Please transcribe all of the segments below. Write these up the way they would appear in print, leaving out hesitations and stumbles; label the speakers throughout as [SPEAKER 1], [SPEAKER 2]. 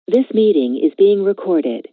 [SPEAKER 1] This meeting is being recorded.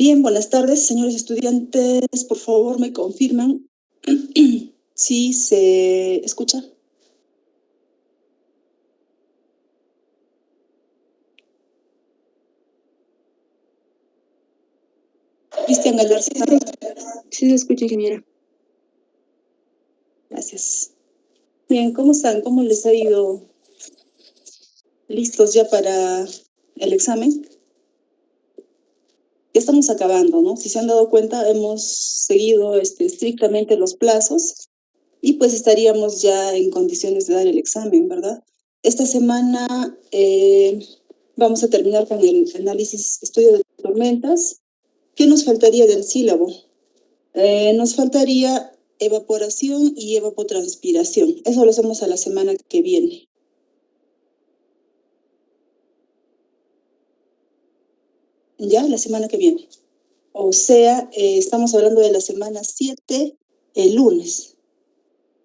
[SPEAKER 2] Bien, buenas tardes, señores estudiantes. Por favor, me confirman si se escucha. Cristian Galarza.
[SPEAKER 3] Sí se escucha, ingeniera.
[SPEAKER 2] Gracias. Bien, ¿cómo están? ¿Cómo les ha ido? ¿Listos ya para el examen? Ya estamos acabando, ¿no? Si se han dado cuenta, hemos seguido estrictamente los plazos y pues estaríamos ya en condiciones de dar el examen, ¿verdad? Esta semana vamos a terminar con el análisis, estudio de tormentas. ¿Qué nos faltaría del sílabo? Nos faltaría evaporación y evapotranspiración. Eso lo hacemos a la semana que viene. Ya, la semana que viene. O sea, estamos hablando de la semana 7, el lunes.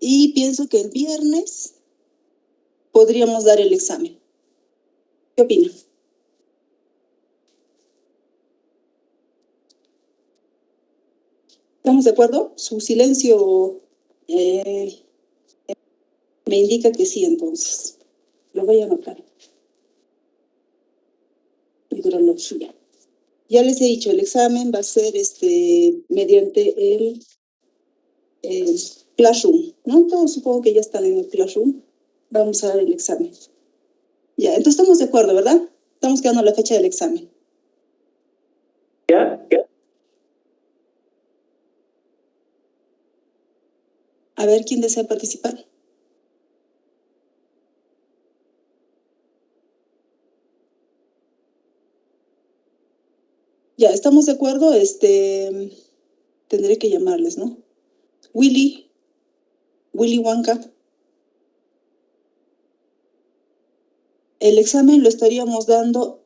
[SPEAKER 2] Y pienso que el viernes podríamos dar el examen. ¿Qué opinan? ¿Estamos de acuerdo? Su silencio me indica que sí, entonces. Lo voy a anotar. Hidrología. Ya les he dicho, el examen va a ser mediante el Classroom, ¿no? Todos supongo que ya están en el Classroom. Vamos a dar el examen. Ya, entonces estamos de acuerdo, ¿verdad? Estamos quedando la fecha del examen.
[SPEAKER 4] Ya.
[SPEAKER 2] A ver, ¿quién desea participar? Ya, ¿estamos de acuerdo? Tendré que llamarles, ¿no? Willy Wonka. El examen lo estaríamos dando,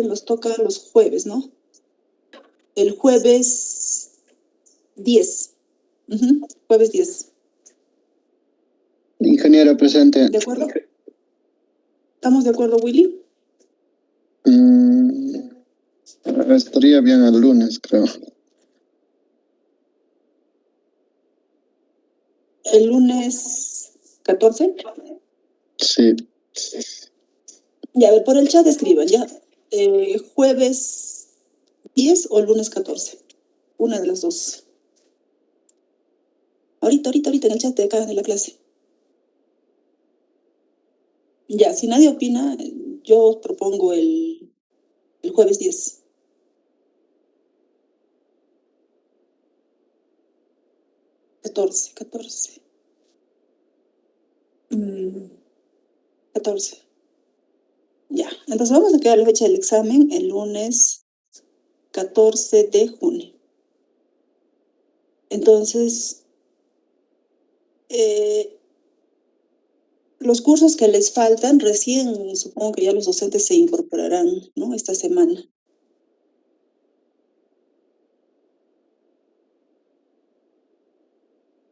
[SPEAKER 2] nos toca los jueves, ¿no? El jueves 10. Jueves 10.
[SPEAKER 5] Ingeniero presente.
[SPEAKER 2] ¿De acuerdo? ¿Estamos de acuerdo, Willy?
[SPEAKER 5] Estaría bien el lunes, creo.
[SPEAKER 2] ¿El lunes 14?
[SPEAKER 5] Sí.
[SPEAKER 2] Ya, a ver, por el chat escriban, ya. Jueves 10 o lunes 14. Una de las dos. Ahorita en el chat de acá de la clase. Ya, si nadie opina, yo propongo el jueves 10. Catorce. 14. Ya, entonces vamos a quedar la fecha del examen el lunes 14 de junio. Entonces, los cursos que les faltan, recién supongo que ya los docentes se incorporarán, ¿no? Esta semana.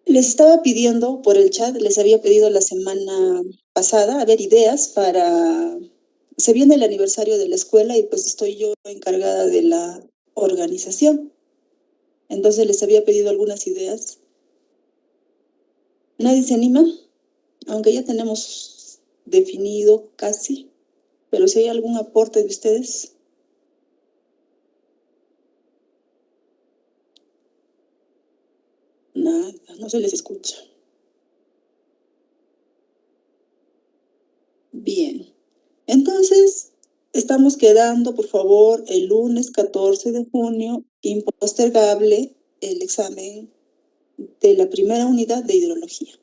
[SPEAKER 2] Les estaba pidiendo por el chat, les había pedido la semana pasada, a ver, ideas para... Se viene el aniversario de la escuela y pues estoy yo encargada de la organización. Entonces les había pedido algunas ideas. ¿Nadie se anima? Aunque ya tenemos definido casi, pero si hay algún aporte de ustedes. Nada, no se les escucha. Bien. Entonces, estamos quedando, por favor, el lunes 14 de junio, impostergable, el examen de la primera unidad de hidrología.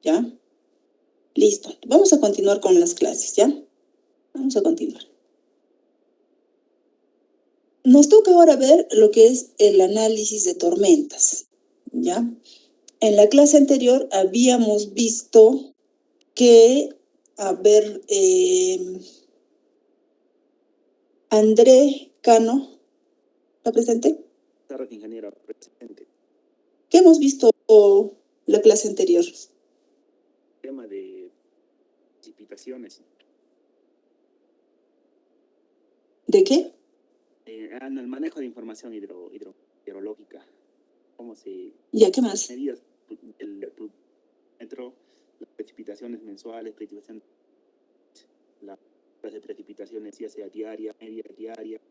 [SPEAKER 2] ¿Ya? Listo. Vamos a continuar con las clases, ¿ya? Vamos a continuar. Nos toca ahora ver lo que es el análisis de tormentas, ¿ya? En la clase anterior habíamos visto que, a ver, André Cano, ¿está presente?
[SPEAKER 4] Ingeniero presente.
[SPEAKER 2] ¿Qué hemos visto la clase anterior?
[SPEAKER 4] Tema de precipitaciones.
[SPEAKER 2] ¿De qué?
[SPEAKER 4] En el manejo de información hidrológica, cómo se
[SPEAKER 2] Ya, ¿qué más?
[SPEAKER 4] medidas el metro, las precipitaciones mensuales, las de precipitaciones ya sea diaria, media diaria,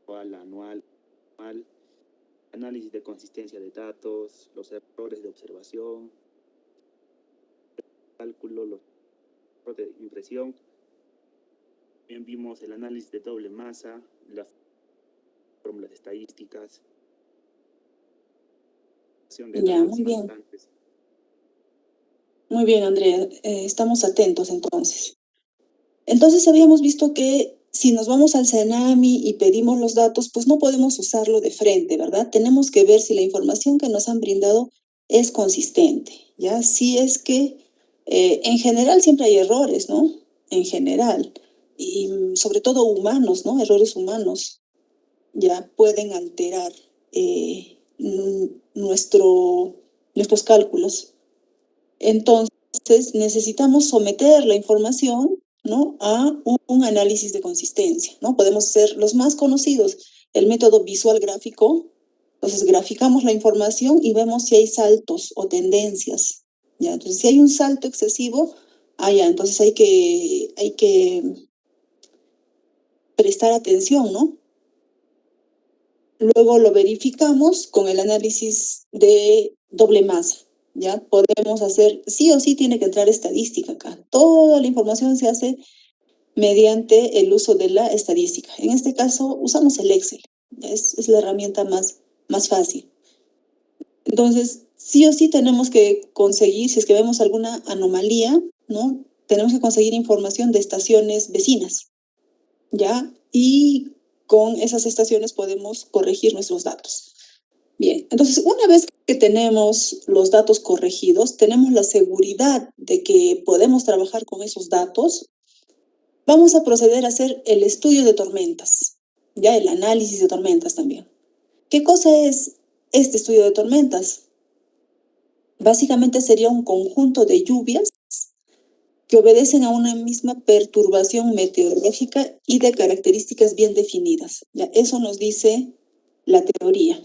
[SPEAKER 4] anual, análisis de consistencia de datos, los errores de observación, cálculo, los errores de impresión. También vimos el análisis de doble masa, las fórmulas estadísticas.
[SPEAKER 2] Ya, muy bien. Muy bien, Andrea. Estamos atentos entonces. Entonces habíamos visto que si nos vamos al CENAMI y pedimos los datos, pues no podemos usarlo de frente, ¿verdad? Tenemos que ver si la información que nos han brindado es consistente, ¿ya? Si es que en general siempre hay errores, ¿no? En general. Y sobre todo humanos, ¿no? Errores humanos ya pueden alterar nuestros cálculos. Entonces, necesitamos someter la información, ¿no?, a un análisis de consistencia, ¿no? Podemos ser los más conocidos, el método visual gráfico. Entonces, graficamos la información y vemos si hay saltos o tendencias, ¿ya? Entonces, si hay un salto excesivo, ya, entonces hay que prestar atención, ¿no? Luego lo verificamos con el análisis de doble masa. Ya podemos hacer, sí o sí tiene que entrar estadística acá. Toda la información se hace mediante el uso de la estadística. En este caso usamos el Excel. Es la herramienta más fácil. Entonces, sí o sí tenemos que conseguir, si es que vemos alguna anomalía, ¿no? Tenemos que conseguir información de estaciones vecinas, ¿ya? Y con esas estaciones podemos corregir nuestros datos. Bien, entonces una vez que tenemos los datos corregidos, tenemos la seguridad de que podemos trabajar con esos datos, vamos a proceder a hacer el estudio de tormentas, ya el análisis de tormentas también. ¿Qué cosa es este estudio de tormentas? Básicamente sería un conjunto de lluvias que obedecen a una misma perturbación meteorológica y de características bien definidas. Ya, eso nos dice la teoría.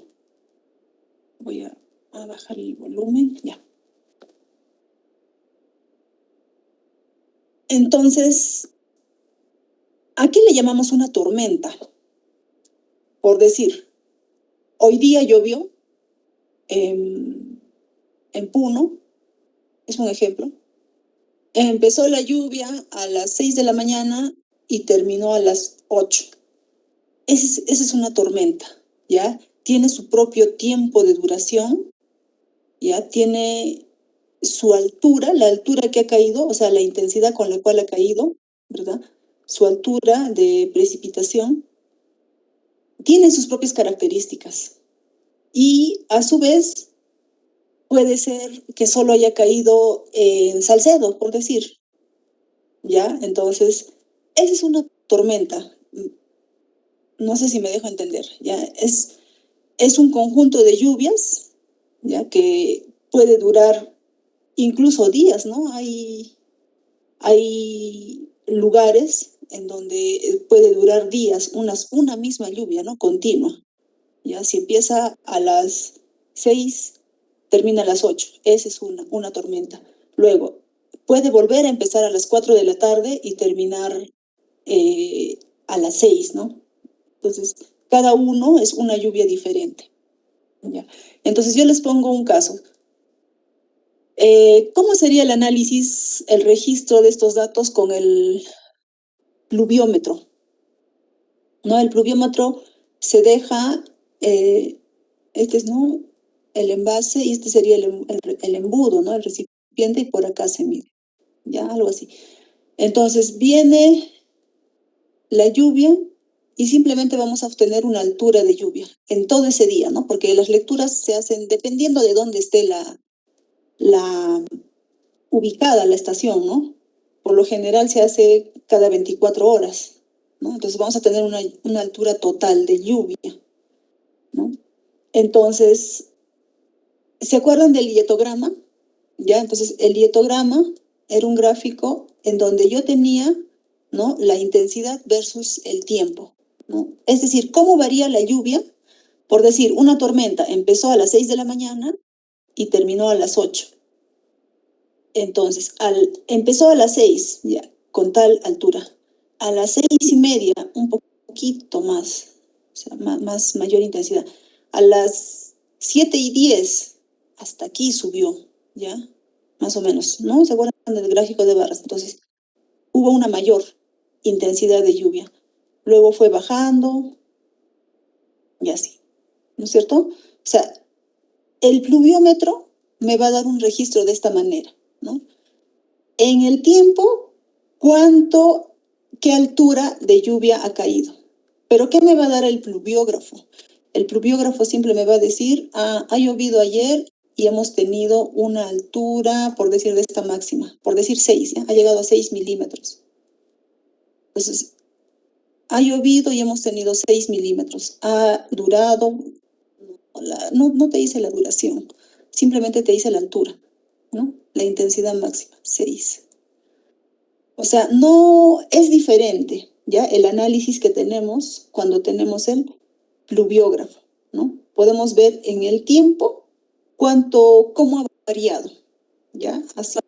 [SPEAKER 2] Voy a bajar el volumen, ya. Entonces, ¿a qué le llamamos una tormenta? Por decir, hoy día llovió en Puno, es un ejemplo. Empezó la lluvia a las 6 de la mañana y terminó a las 8. Esa es una tormenta, ¿ya? Tiene su propio tiempo de duración, ¿ya? Tiene su altura, la altura que ha caído, o sea, la intensidad con la cual ha caído, ¿verdad? Su altura de precipitación, tiene sus propias características. Y a su vez, puede ser que solo haya caído en Salcedo, por decir, ¿ya? Entonces, esa es una tormenta. No sé si me dejo entender, ¿ya? Es un conjunto de lluvias, ¿ya? Que puede durar incluso días, ¿no? Hay lugares en donde puede durar días una misma lluvia, ¿no? Continua. Ya, si empieza a las 6, termina a las 8. Esa es una tormenta. Luego, puede volver a empezar a las 4 de la tarde y terminar a las 6, ¿no? Entonces, cada uno es una lluvia diferente. ¿Ya? Entonces, yo les pongo un caso. ¿Cómo sería el análisis, el registro de estos datos con el pluviómetro? ¿No? El pluviómetro se deja, este es, ¿no?, el envase y este sería el embudo, ¿no?, el recipiente, y por acá se mide, ya, algo así. Entonces viene la lluvia y simplemente vamos a obtener una altura de lluvia en todo ese día, ¿no? Porque las lecturas se hacen dependiendo de dónde esté ubicada la estación, ¿no? Por lo general se hace cada 24 horas, ¿no? Entonces vamos a tener una altura total de lluvia, ¿no? Entonces, ¿se acuerdan del hietograma? Ya, entonces el hietograma era un gráfico en donde yo tenía, ¿no?, la intensidad versus el tiempo, ¿no? Es decir, ¿cómo varía la lluvia? Por decir, una tormenta empezó a las 6 de la mañana y terminó a las 8. Entonces, empezó a las 6, ya, con tal altura. A las 6:30, un poquito más, o sea, mayor intensidad. A las 7:10, hasta aquí subió, ¿ya? Más o menos, ¿no? ¿Se acuerdan del gráfico de barras? Entonces, hubo una mayor intensidad de lluvia. Luego fue bajando y así, ¿no es cierto? O sea, el pluviómetro me va a dar un registro de esta manera, ¿no? En el tiempo, qué altura de lluvia ha caído. Pero ¿qué me va a dar el pluviógrafo? El pluviógrafo siempre me va a decir, ha llovido ayer y hemos tenido una altura, por decir de esta máxima, por decir 6, ¿ya? Ha llegado a 6 milímetros. Entonces, ha llovido y hemos tenido 6 milímetros. Ha durado, no te dice la duración, simplemente te dice la altura, ¿no? La intensidad máxima, 6. O sea, no es diferente, ¿ya? El análisis que tenemos cuando tenemos el pluviógrafo, ¿no? Podemos ver en el tiempo cómo ha variado, ¿ya? Ha sido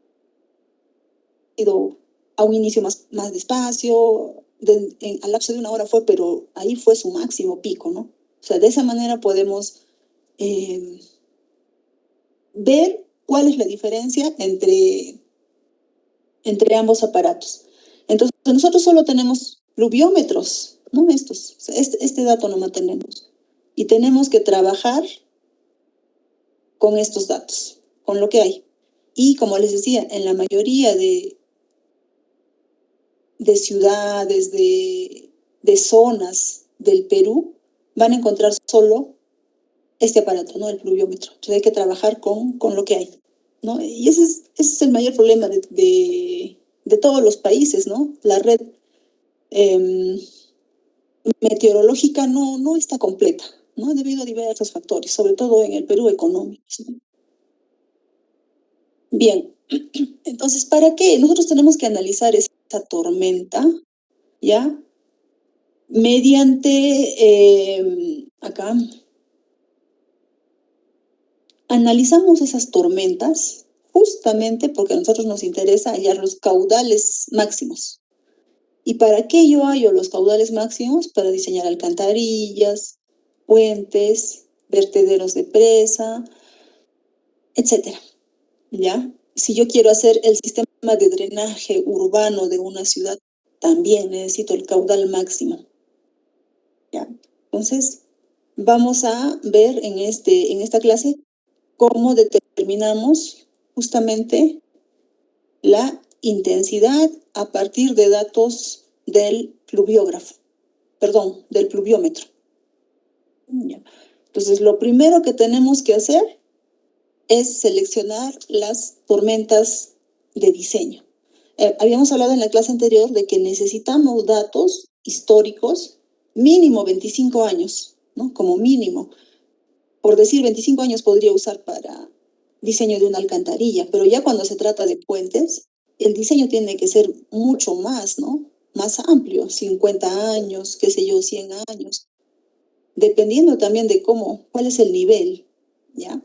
[SPEAKER 2] a un inicio más despacio, al lapso de una hora fue, pero ahí fue su máximo pico, ¿no? O sea, de esa manera podemos ver cuál es la diferencia entre ambos aparatos. Entonces, nosotros solo tenemos pluviómetros, no estos. O sea, este dato no tenemos. Y tenemos que trabajar con estos datos, con lo que hay. Y como les decía, en la mayoría de ciudades, de zonas del Perú, van a encontrar solo este aparato, ¿no? El pluviómetro. Entonces hay que trabajar con lo que hay, ¿no? Y ese es el mayor problema de todos los países, ¿no? La red meteorológica no está completa, ¿no? Debido a diversos factores, sobre todo en el Perú económicos, ¿no? Bien, entonces, ¿para qué? Nosotros tenemos que analizar esta tormenta, ¿ya? Mediante, acá, analizamos esas tormentas justamente porque a nosotros nos interesa hallar los caudales máximos. ¿Y para qué yo hallo los caudales máximos? Para diseñar alcantarillas, puentes, vertederos de presa, etcétera, ¿ya? Si yo quiero hacer el sistema de drenaje urbano de una ciudad, también necesito el caudal máximo, ¿ya? Entonces, vamos a ver en esta clase cómo determinamos justamente la intensidad a partir de datos del pluviómetro. Entonces, lo primero que tenemos que hacer es seleccionar las tormentas de diseño. Habíamos hablado en la clase anterior de que necesitamos datos históricos mínimo 25 años, ¿no? Como mínimo. Por decir, 25 años podría usar para diseño de una alcantarilla, pero ya cuando se trata de puentes, el diseño tiene que ser mucho más, ¿no? Más amplio, 50 años, qué sé yo, 100 años, dependiendo también de cuál es el nivel, ¿ya?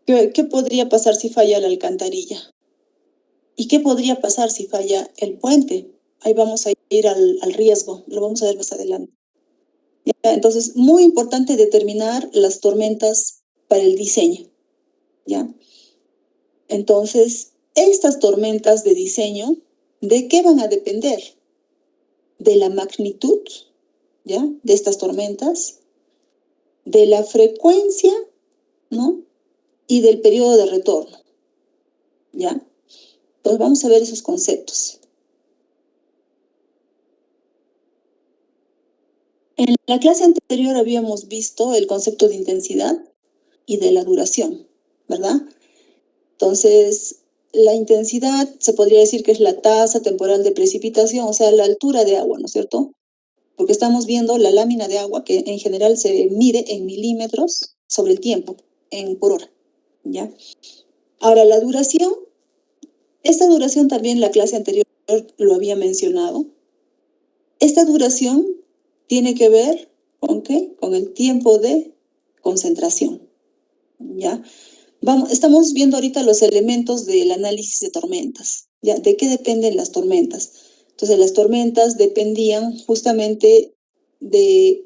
[SPEAKER 2] ¿Qué podría pasar si falla la alcantarilla? ¿Y qué podría pasar si falla el puente? Ahí vamos a ir al riesgo, lo vamos a ver más adelante. ¿Ya? Entonces, muy importante determinar las tormentas para el diseño, ¿ya? Entonces, estas tormentas de diseño, ¿de qué van a depender? De la magnitud, ¿ya? De estas tormentas, de la frecuencia, ¿no? Y del periodo de retorno, ¿ya? Entonces vamos a ver esos conceptos. En la clase anterior habíamos visto el concepto de intensidad y de la duración, ¿verdad? Entonces, la intensidad se podría decir que es la tasa temporal de precipitación, o sea, la altura de agua, ¿no es cierto? Porque estamos viendo la lámina de agua que en general se mide en milímetros sobre el tiempo, por hora, ¿ya? Ahora, la duración, esta duración también la clase anterior lo había mencionado, Esta duración tiene que ver ¿con qué? Con el tiempo de concentración, ¿ya? Estamos viendo ahorita los elementos del análisis de tormentas, ¿ya? ¿De qué dependen las tormentas? Entonces, las tormentas dependían justamente de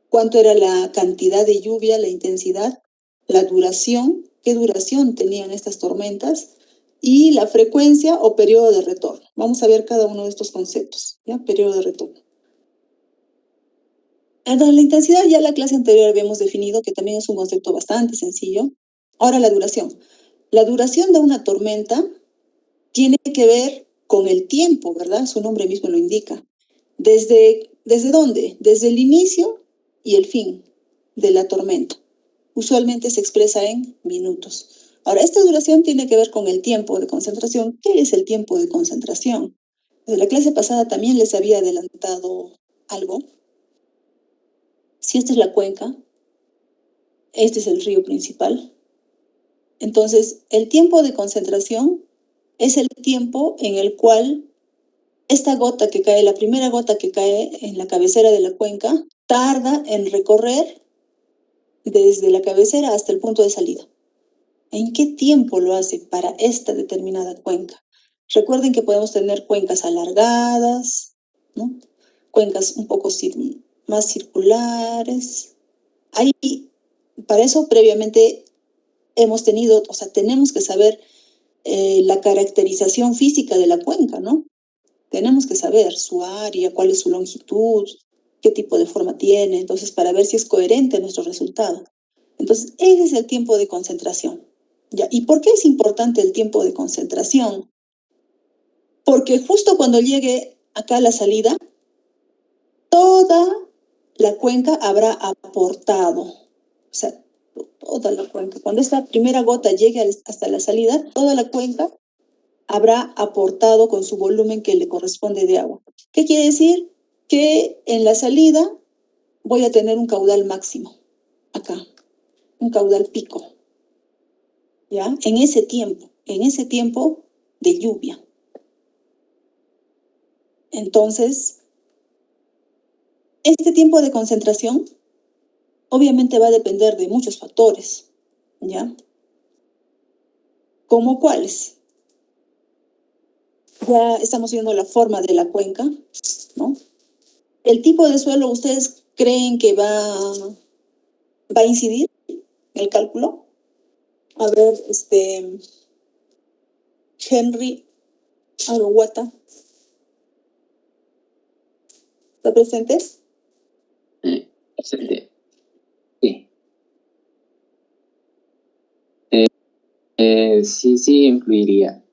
[SPEAKER 2] cuánto era la cantidad de lluvia, la intensidad, la duración, qué duración tenían estas tormentas y la frecuencia o periodo de retorno. Vamos a ver cada uno de estos conceptos, ¿ya? Periodo de retorno. Entonces, la intensidad ya en la clase anterior habíamos definido que también es un concepto bastante sencillo. Ahora la duración. La duración de una tormenta tiene que ver con el tiempo, ¿verdad? Su nombre mismo lo indica. ¿Desde dónde? Desde el inicio y el fin de la tormenta. Usualmente se expresa en minutos. Ahora, esta duración tiene que ver con el tiempo de concentración. ¿Qué es el tiempo de concentración? Desde la clase pasada también les había adelantado algo. Si esta es la cuenca, este es el río principal. Entonces, el tiempo de concentración es el tiempo en el cual esta gota que cae, la primera gota que cae en la cabecera de la cuenca, tarda en recorrer desde la cabecera hasta el punto de salida. ¿En qué tiempo lo hace para esta determinada cuenca? Recuerden que podemos tener cuencas alargadas, ¿no? Cuencas un poco más circulares. Ahí, para eso previamente tenemos que saber la caracterización física de la cuenca, ¿no? Tenemos que saber su área, cuál es su longitud, qué tipo de forma tiene, entonces para ver si es coherente nuestro resultado. Entonces, ese es el tiempo de concentración. ¿Ya? ¿Y por qué es importante el tiempo de concentración? Porque justo cuando llegue acá a la salida, toda la cuenca habrá aportado. O sea, toda la cuenca. Cuando esta primera gota llegue hasta la salida, toda la cuenca habrá aportado con su volumen que le corresponde de agua. ¿Qué quiere decir? Que en la salida voy a tener un caudal máximo, acá, un caudal pico, ¿ya? En ese tiempo de lluvia. Entonces, este tiempo de concentración obviamente va a depender de muchos factores, ¿ya? ¿Cómo cuáles? Ya estamos viendo la forma de la cuenca, ¿no? El tipo de suelo, ¿ustedes creen que va a incidir en el cálculo? A ver, Henry Aguata. ¿Está presente?
[SPEAKER 6] Presente. Sí. Sí, influiría.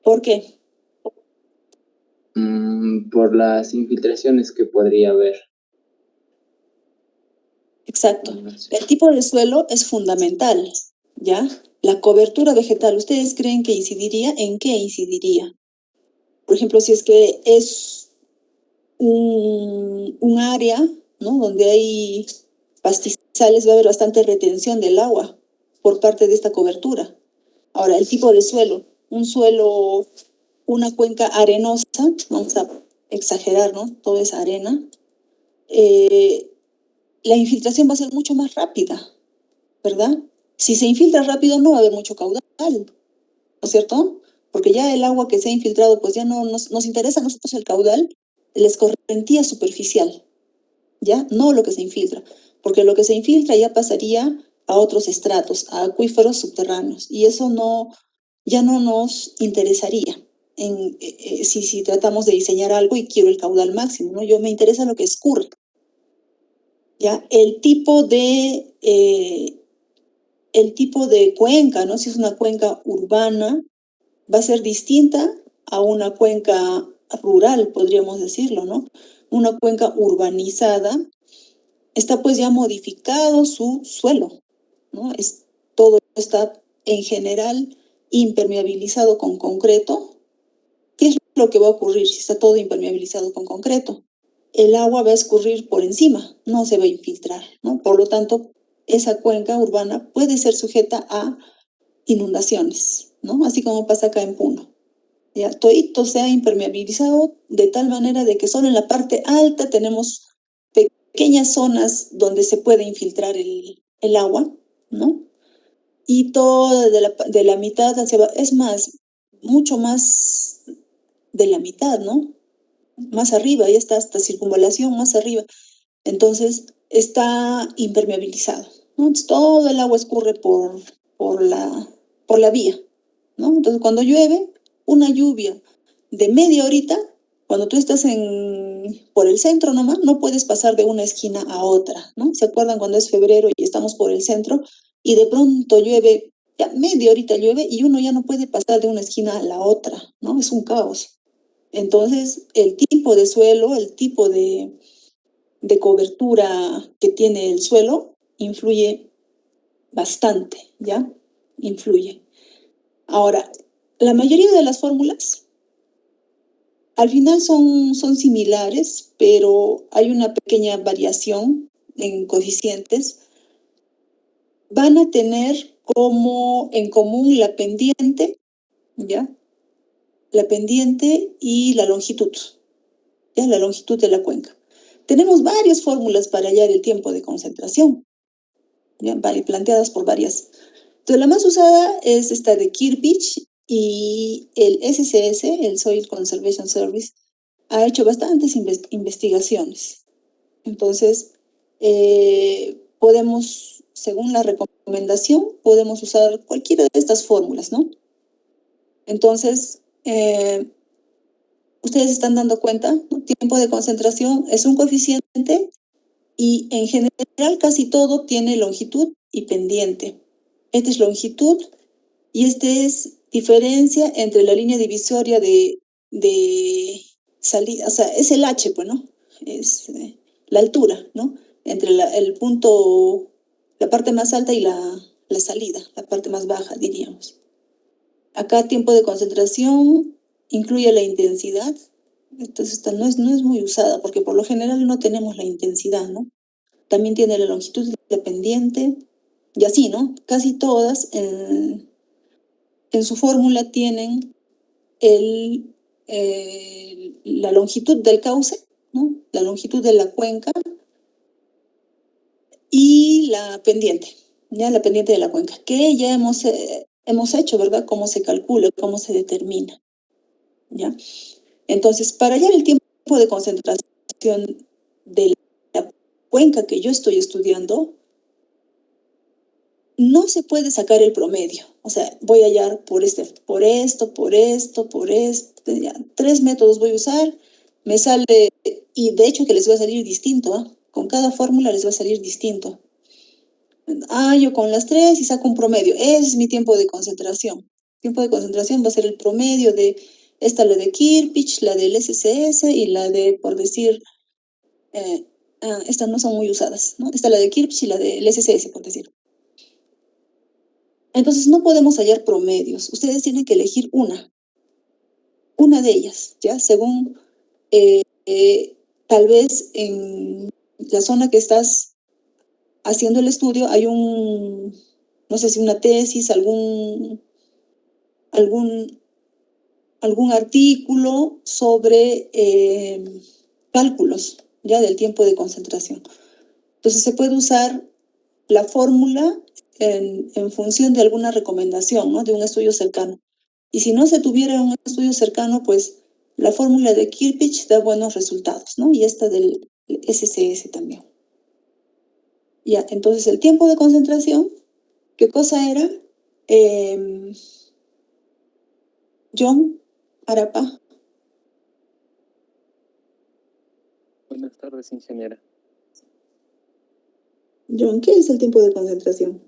[SPEAKER 2] ¿Por qué?
[SPEAKER 6] Por las infiltraciones que podría haber.
[SPEAKER 2] Exacto.
[SPEAKER 6] No sé.
[SPEAKER 2] El tipo de suelo es fundamental, ¿ya? La cobertura vegetal, ¿ustedes creen que incidiría? ¿En qué incidiría? Por ejemplo, si es que es un área, ¿no? Donde hay pastizales, va a haber bastante retención del agua por parte de esta cobertura. Ahora, el tipo de suelo, una cuenca arenosa, vamos a exagerar, ¿no? Toda esa arena. La infiltración va a ser mucho más rápida, ¿verdad? Si se infiltra rápido no va a haber mucho caudal, ¿no es cierto? Porque ya el agua que se ha infiltrado, pues ya no nos interesa a nosotros el caudal, la escorrentía superficial, ¿ya? No lo que se infiltra, porque lo que se infiltra ya pasaría a otros estratos, a acuíferos subterráneos, y eso ya no nos interesaría si tratamos de diseñar algo y quiero el caudal máximo, ¿no? Me interesa lo que escurre, ¿ya? El tipo de cuenca, ¿no? Si es una cuenca urbana, va a ser distinta a una cuenca rural, podríamos decirlo, ¿no? Una cuenca urbanizada está pues ya modificado su suelo, ¿no? Todo está en general impermeabilizado con concreto. ¿Qué es lo que va a ocurrir si está todo impermeabilizado con concreto? El agua va a escurrir por encima, no se va a infiltrar, ¿no? Por lo tanto, esa cuenca urbana puede ser sujeta a inundaciones, ¿no? Así como pasa acá en Puno. ya todito se ha impermeabilizado de tal manera de que solo en la parte alta tenemos pequeñas zonas donde se puede infiltrar el agua, ¿no? Y toda de la mitad hacia abajo, es más, mucho más de la mitad, ¿no? Más arriba, ya está hasta circunvalación, más arriba. Entonces está impermeabilizado, ¿no? Entonces, todo el agua escurre por la vía, ¿no? Entonces cuando llueve, una lluvia de media horita, cuando tú estás por el centro nomás, no puedes pasar de una esquina a otra, ¿no? ¿Se acuerdan cuando es febrero y estamos por el centro y de pronto llueve, ya media horita llueve y uno ya no puede pasar de una esquina a la otra, ¿no? Es un caos. Entonces, el tipo de suelo, el tipo de cobertura que tiene el suelo influye bastante, ¿ya? Influye. Ahora, la mayoría de las fórmulas al final son similares, pero hay una pequeña variación en coeficientes. Van a tener como en común la pendiente, ¿ya? La pendiente y la longitud, ¿ya? La longitud de la cuenca. Tenemos varias fórmulas para hallar el tiempo de concentración, ¿ya? Planteadas por varias. Entonces, la más usada es esta de Kirpich y el SCS, el Soil Conservation Service, ha hecho bastantes investigaciones. Entonces, podemos, según la recomendación, podemos usar cualquiera de estas fórmulas, ¿no? Entonces, ustedes están dando cuenta, ¿no? Tiempo de concentración es un coeficiente y en general casi todo tiene longitud y pendiente. Esta es longitud y este es diferencia entre la línea divisoria de salida, o sea, es el H, pues, ¿no? Es la altura, ¿no? Entre el punto, la parte más alta y la salida, la parte más baja, diríamos. Acá tiempo de concentración incluye la intensidad. Entonces esta no es muy usada porque por lo general no tenemos la intensidad, ¿no? También tiene la longitud de pendiente y así, ¿no? Casi todas en su fórmula tienen la longitud del cauce, ¿no? La longitud de la cuenca y la pendiente, ¿ya? La pendiente de la cuenca, que ya hemos hecho, ¿verdad? Cómo se calcula, cómo se determina, ¿ya? Entonces, para hallar el tiempo de concentración de la cuenca que yo estoy estudiando, no se puede sacar el promedio. O sea, voy a hallar por esto, ya, 3 métodos voy a usar, me sale, y de hecho que les va a salir distinto, ¿eh? Con cada fórmula les va a salir distinto. Yo con las 3 y saco un promedio. Ese es mi tiempo de concentración. Tiempo de concentración va a ser el promedio de esta, la de Kirpich, la del SCS y la de, por decir, estas no son muy usadas, ¿no? Esta la de Kirpich y la del SCS, por decir. Entonces no podemos hallar promedios. Ustedes tienen que elegir una de ellas, ¿ya? Según tal vez en la zona que estás haciendo el estudio hay no sé si una tesis, algún artículo sobre cálculos, ¿ya? Del tiempo de concentración. Entonces se puede usar la fórmula en función de alguna recomendación, ¿no? De un estudio cercano. Y si no se tuviera un estudio cercano, pues la fórmula de Kirpich da buenos resultados, ¿no? Y esta del SCS también. Ya, entonces el tiempo de concentración, ¿qué cosa era? John Arapa.
[SPEAKER 7] Buenas tardes, ingeniera.
[SPEAKER 2] John, ¿qué es el tiempo de concentración?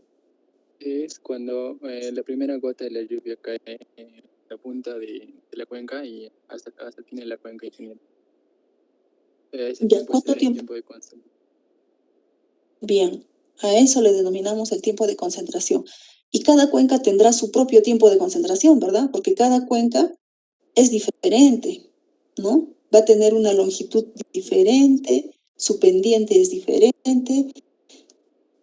[SPEAKER 7] Es cuando la primera gota de la lluvia cae en la punta de la cuenca y hasta tiene la cuenca, ingeniera. Ese
[SPEAKER 2] Ya,
[SPEAKER 7] tiempo
[SPEAKER 2] ¿cuánto
[SPEAKER 7] sería el
[SPEAKER 2] tiempo?
[SPEAKER 7] tiempo de concentración.
[SPEAKER 2] Bien, a eso le denominamos el tiempo de concentración. Y cada cuenca tendrá su propio tiempo de concentración, ¿verdad? Porque cada cuenca es diferente, ¿no? Va a tener una longitud diferente, su pendiente es diferente.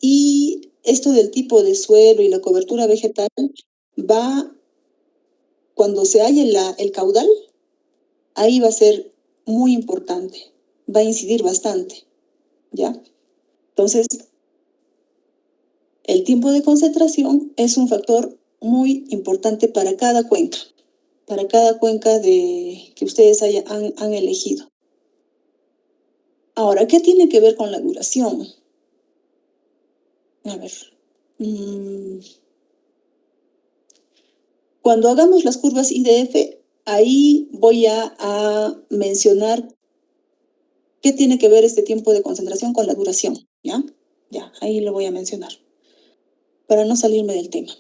[SPEAKER 2] Y esto del tipo de suelo y la cobertura vegetal va cuando se halle el caudal, ahí va a ser muy importante, va a incidir bastante, ¿ya? Entonces, el tiempo de concentración es un factor muy importante para cada cuenca que ustedes han elegido. Ahora, ¿qué tiene que ver con la duración? A ver. Cuando hagamos las curvas IDF, ahí voy a mencionar qué tiene que ver este tiempo de concentración con la duración, ¿ya? Ya, ahí lo voy a mencionar, para no salirme del tema.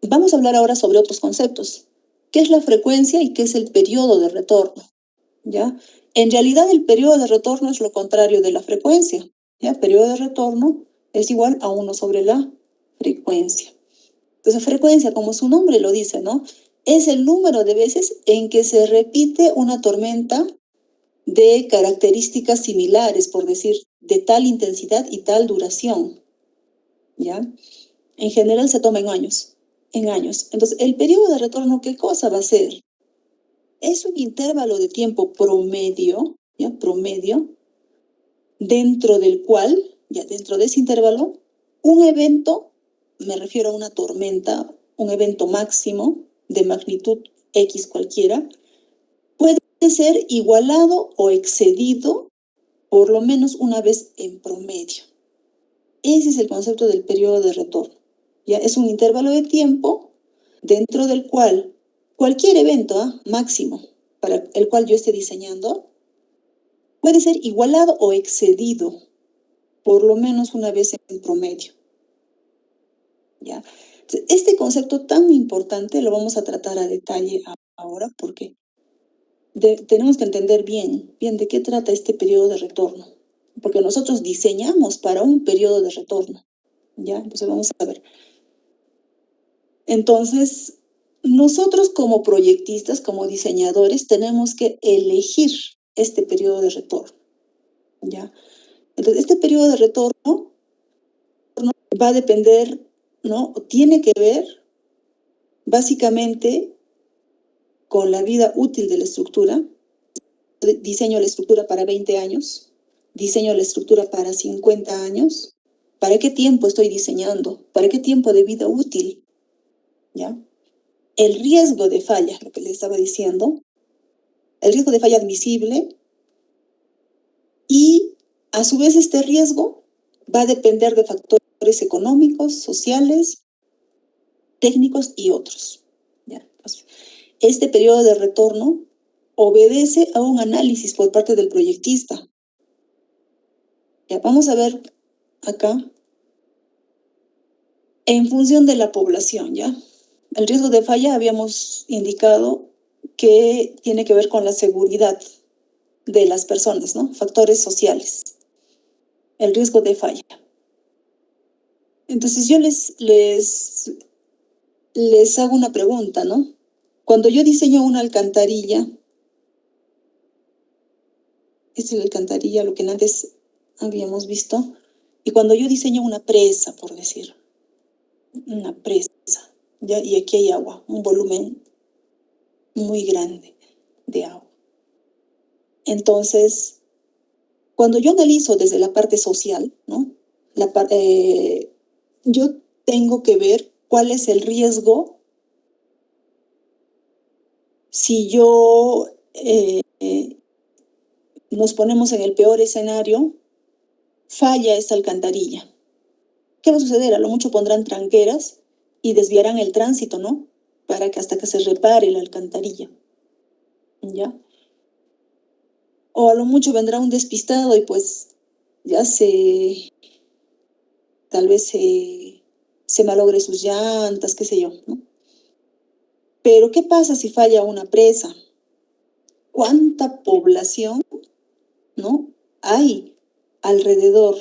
[SPEAKER 2] Vamos a hablar ahora sobre otros conceptos. ¿Qué es la frecuencia y qué es el periodo de retorno? ¿Ya? En realidad, el periodo de retorno es lo contrario de la frecuencia, ¿ya? Periodo de retorno es igual a 1 sobre la frecuencia. Entonces, frecuencia, como su nombre lo dice, ¿no? Es el número de veces en que se repite una tormenta de características similares, por decir, de tal intensidad y tal duración, ¿ya? En general se toma en años. Entonces, el periodo de retorno, ¿qué cosa va a ser? Es un intervalo de tiempo promedio, ¿ya? Promedio, dentro del cual, ya dentro de ese intervalo, un evento, me refiero a una tormenta, un evento máximo de magnitud X cualquiera, puede ser igualado o excedido por lo menos una vez en promedio. Ese es el concepto del periodo de retorno. ¿Ya? Es un intervalo de tiempo dentro del cual cualquier evento máximo para el cual yo esté diseñando puede ser igualado o excedido por lo menos una vez en promedio. ¿Ya? Entonces, este concepto tan importante lo vamos a tratar a detalle ahora porque tenemos que entender bien de qué trata este periodo de retorno. Porque nosotros diseñamos para un periodo de retorno. ¿Ya? Entonces vamos a ver. Entonces, nosotros como proyectistas, como diseñadores, tenemos que elegir este periodo de retorno. ¿Ya? Entonces, este periodo de retorno va a depender, ¿no? Tiene que ver básicamente con la vida útil de la estructura. Diseño la estructura para 20 años, diseño la estructura para 50 años. ¿Para qué tiempo estoy diseñando? ¿Para qué tiempo de vida útil? ¿Ya? El riesgo de falla, lo que les estaba diciendo, el riesgo de falla admisible, y a su vez este riesgo va a depender de factores económicos, sociales, técnicos y otros. ¿Ya? Entonces, este periodo de retorno obedece a un análisis por parte del proyectista. Ya, vamos a ver acá, en función de la población, ¿ya? El riesgo de falla habíamos indicado que tiene que ver con la seguridad de las personas, ¿no? Factores sociales. El riesgo de falla. Entonces yo les hago una pregunta, ¿no? Cuando yo diseño una alcantarilla, esta es la alcantarilla, lo que antes habíamos visto, y cuando yo diseño una presa, por decir, una presa, ¿ya? Y aquí hay agua, un volumen muy grande de agua. Entonces, cuando yo analizo desde la parte social, ¿no? Yo tengo que ver cuál es el riesgo si yo nos ponemos en el peor escenario, falla esta alcantarilla. ¿Qué va a suceder? A lo mucho pondrán tranqueras y desviarán el tránsito, ¿no? Para que hasta que se repare la alcantarilla. ¿Ya? O a lo mucho vendrá un despistado y pues ya tal vez se malogre sus llantas, qué sé yo, ¿no? Pero ¿qué pasa si falla una presa? ¿Cuánta población, ¿no? hay alrededor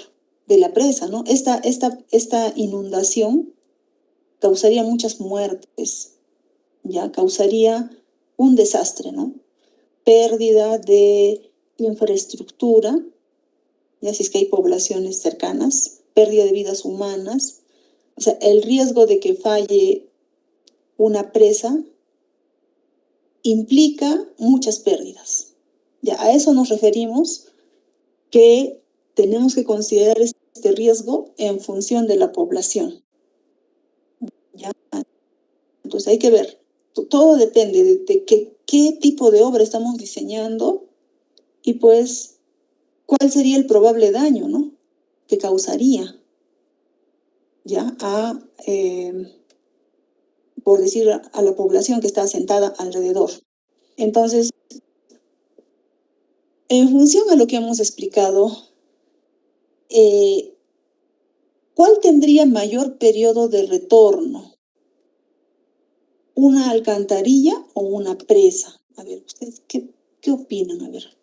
[SPEAKER 2] de la presa, ¿no? Esta inundación causaría muchas muertes, ya causaría un desastre, ¿no? Pérdida de infraestructura, ya si es que hay poblaciones cercanas, pérdida de vidas humanas, o sea, el riesgo de que falle una presa implica muchas pérdidas. Ya, a eso nos referimos, que tenemos que considerar este riesgo en función de la población. ¿Ya? Entonces hay que ver, todo depende de qué tipo de obra estamos diseñando y pues cuál sería el probable daño, ¿no?, que causaría, ya, por decir, a la población que está asentada alrededor. Entonces, en función a lo que hemos explicado, ¿cuál tendría mayor periodo de retorno? ¿Una alcantarilla o una presa? A ver, ¿ustedes qué opinan? A ver.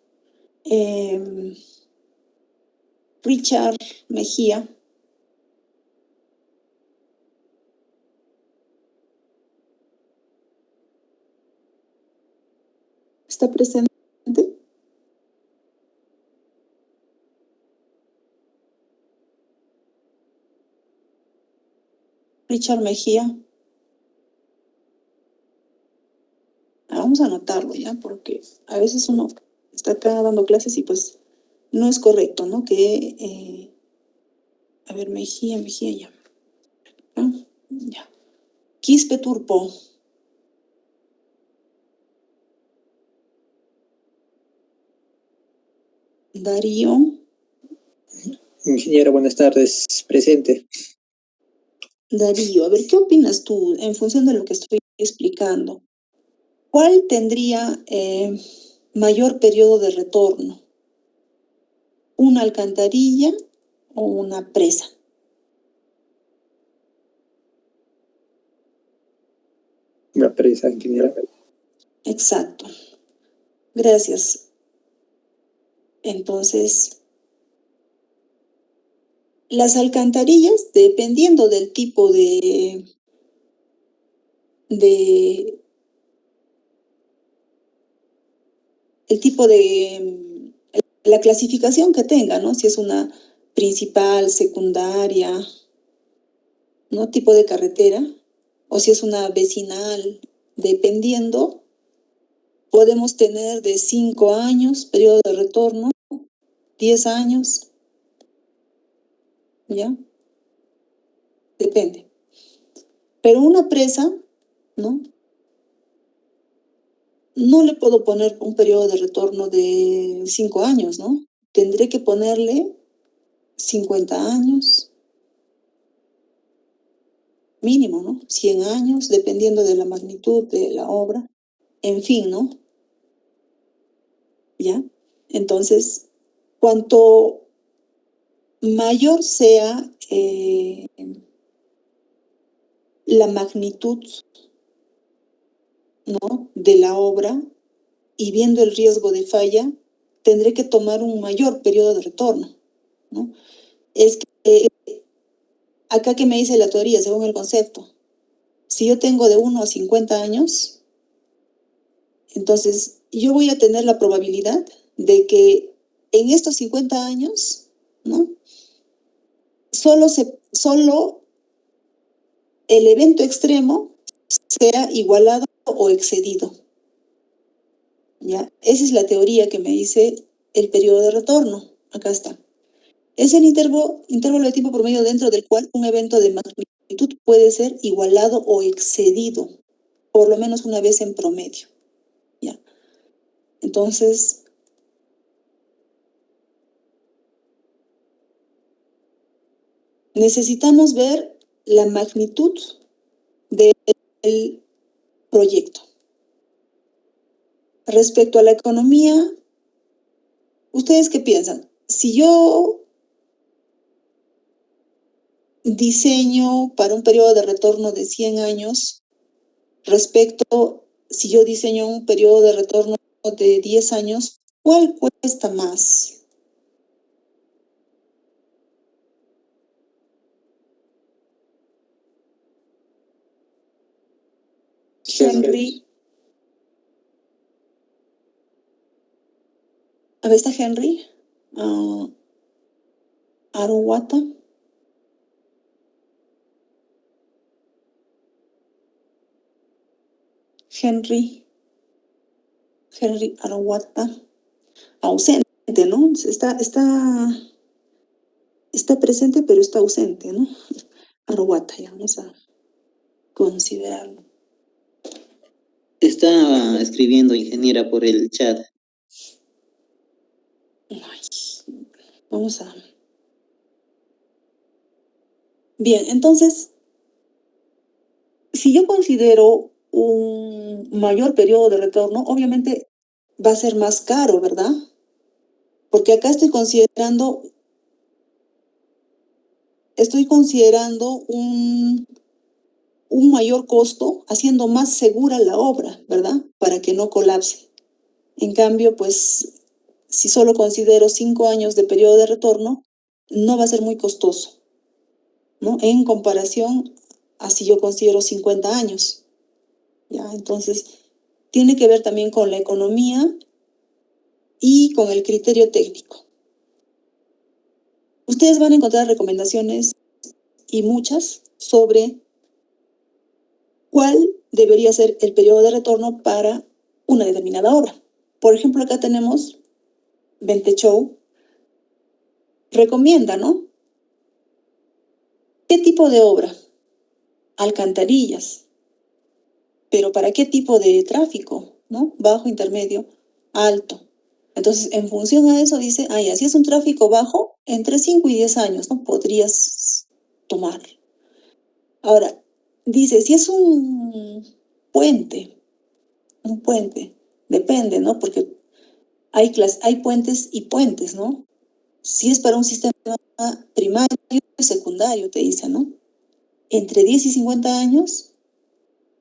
[SPEAKER 2] Richard Mejía. ¿Está presente? Richard Mejía. Vamos a anotarlo ya, porque a veces uno está acá dando clases y pues no es correcto, ¿no? A ver, Mejía, ya. ¿Ah? Ya. Quispe Turpo. Darío.
[SPEAKER 8] Ingeniero, buenas tardes. Presente.
[SPEAKER 2] Darío, a ver, ¿qué opinas tú en función de lo que estoy explicando? ¿Cuál tendría mayor periodo de retorno? ¿Una alcantarilla o una presa?
[SPEAKER 8] Una presa, ingeniero.
[SPEAKER 2] Exacto. Gracias. Entonces, las alcantarillas, dependiendo del tipo de la clasificación que tenga, ¿no? Si es una principal, secundaria, ¿no?, tipo de carretera, o si es una vecinal, dependiendo, podemos tener de 5 años, periodo de retorno, 10 años, ¿ya? Depende. Pero una presa, ¿no?, no le puedo poner un periodo de retorno de 5 años, ¿no? Tendré que ponerle 50 años, mínimo, ¿no? 100 años, dependiendo de la magnitud de la obra. En fin, ¿no? ¿Ya? Entonces, cuanto mayor sea la magnitud, ¿no?, de la obra, y viendo el riesgo de falla, tendré que tomar un mayor periodo de retorno, ¿no? Es que acá que me dice la teoría, según el concepto, si yo tengo de 1 a 50 años, entonces yo voy a tener la probabilidad de que en estos 50 años, ¿no?, solo el evento extremo sea igualado o excedido. ¿Ya? Esa es la teoría que me dice el periodo de retorno. Acá está. Es el intervalo de tiempo promedio dentro del cual un evento de magnitud puede ser igualado o excedido, por lo menos una vez en promedio. ¿Ya? Entonces, necesitamos ver la magnitud del proyecto. Respecto a la economía, ¿ustedes qué piensan? Si yo diseño para un periodo de retorno de 100 años, respecto, si yo diseño un periodo de retorno de 10 años, ¿cuál cuesta más? Henry. A ver, ¿está Henry? Aruwata. Henry Arhuata, ausente, ¿no? Está presente, pero está ausente, ¿no? Arhuata, ya vamos a considerarlo.
[SPEAKER 9] Está escribiendo, ingeniera, por el chat.
[SPEAKER 2] Ay, vamos a... Bien, entonces, si yo considero un mayor periodo de retorno, obviamente va a ser más caro, ¿verdad? Porque acá estoy considerando un mayor costo, haciendo más segura la obra, ¿verdad? Para que no colapse. En cambio, pues, si solo considero 5 años de periodo de retorno, no va a ser muy costoso, ¿no? En comparación a si yo considero 50 años. ¿Ya? Entonces, tiene que ver también con la economía y con el criterio técnico. Ustedes van a encontrar recomendaciones y muchas sobre cuál debería ser el periodo de retorno para una determinada obra. Por ejemplo, acá tenemos Ventechou, recomienda, ¿no? ¿Qué tipo de obra? Alcantarillas. ¿Pero para qué tipo de tráfico? ¿No? Bajo, intermedio, alto. Entonces, en función a eso dice, si es un tráfico bajo, entre 5 y 10 años, ¿no? Podrías tomar. Ahora, dice, si es un puente, depende, ¿no? Porque hay puentes y puentes, ¿no? Si es para un sistema primario y secundario, te dice, ¿no? Entre 10 y 50 años,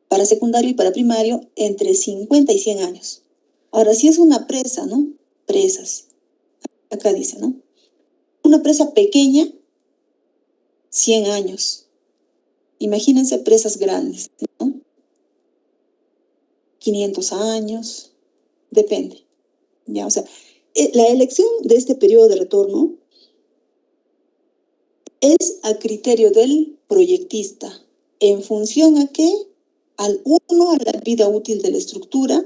[SPEAKER 2] para secundario y para primario, entre 50 y 100 años. Ahora, si es una presa, ¿no? Presas. Acá dice, ¿no? Una presa pequeña, 100 años. Imagínense presas grandes, ¿no? 500 años, depende. ¿Ya? O sea, la elección de este periodo de retorno es a criterio del proyectista. ¿En función a qué? A la vida útil de la estructura,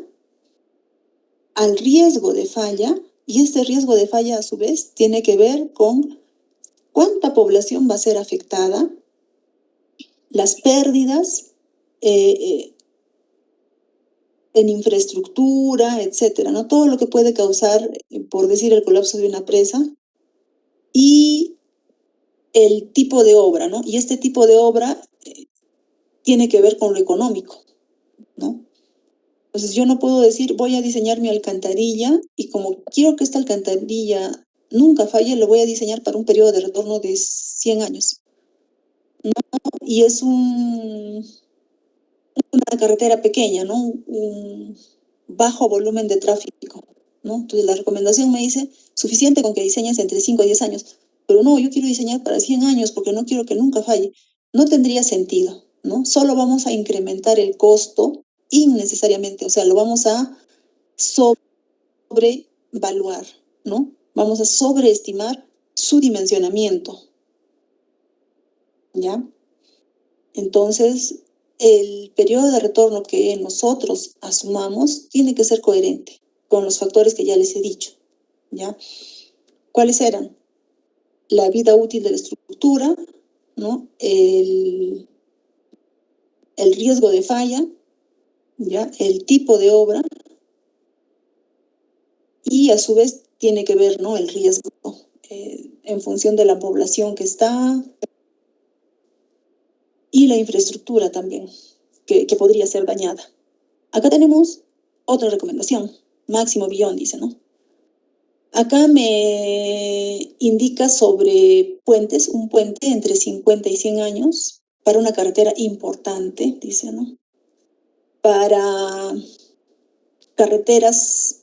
[SPEAKER 2] al riesgo de falla, y este riesgo de falla a su vez tiene que ver con cuánta población va a ser afectada, las pérdidas en infraestructura, etcétera, ¿no? Todo lo que puede causar, por decir, el colapso de una presa, y el tipo de obra, ¿no? Y este tipo de obra tiene que ver con lo económico, ¿no? Entonces yo no puedo decir, voy a diseñar mi alcantarilla y como quiero que esta alcantarilla nunca falle, lo voy a diseñar para un periodo de retorno de 100 años. ¿No? Y es una carretera pequeña, ¿no? Un bajo volumen de tráfico, ¿no? Entonces la recomendación me dice, suficiente con que diseñes entre 5 y 10 años. Pero no, yo quiero diseñar para 100 años porque no quiero que nunca falle. No tendría sentido, ¿no? Solo vamos a incrementar el costo innecesariamente, o sea, lo vamos a sobrevaluar, ¿no? Vamos a sobreestimar su dimensionamiento, ¿ya? Entonces, el periodo de retorno que nosotros asumamos tiene que ser coherente con los factores que ya les he dicho, ¿ya? ¿Cuáles eran? La vida útil de la estructura, ¿no? El riesgo de falla, ¿ya? El tipo de obra y a su vez tiene que ver, ¿no? El riesgo en función de la población que está y la infraestructura también que podría ser dañada. Acá tenemos otra recomendación, Máximo Villón dice, ¿no? Acá me indica sobre puentes, un puente entre 50 y 100 años para una carretera importante, dice, ¿no? Para carreteras,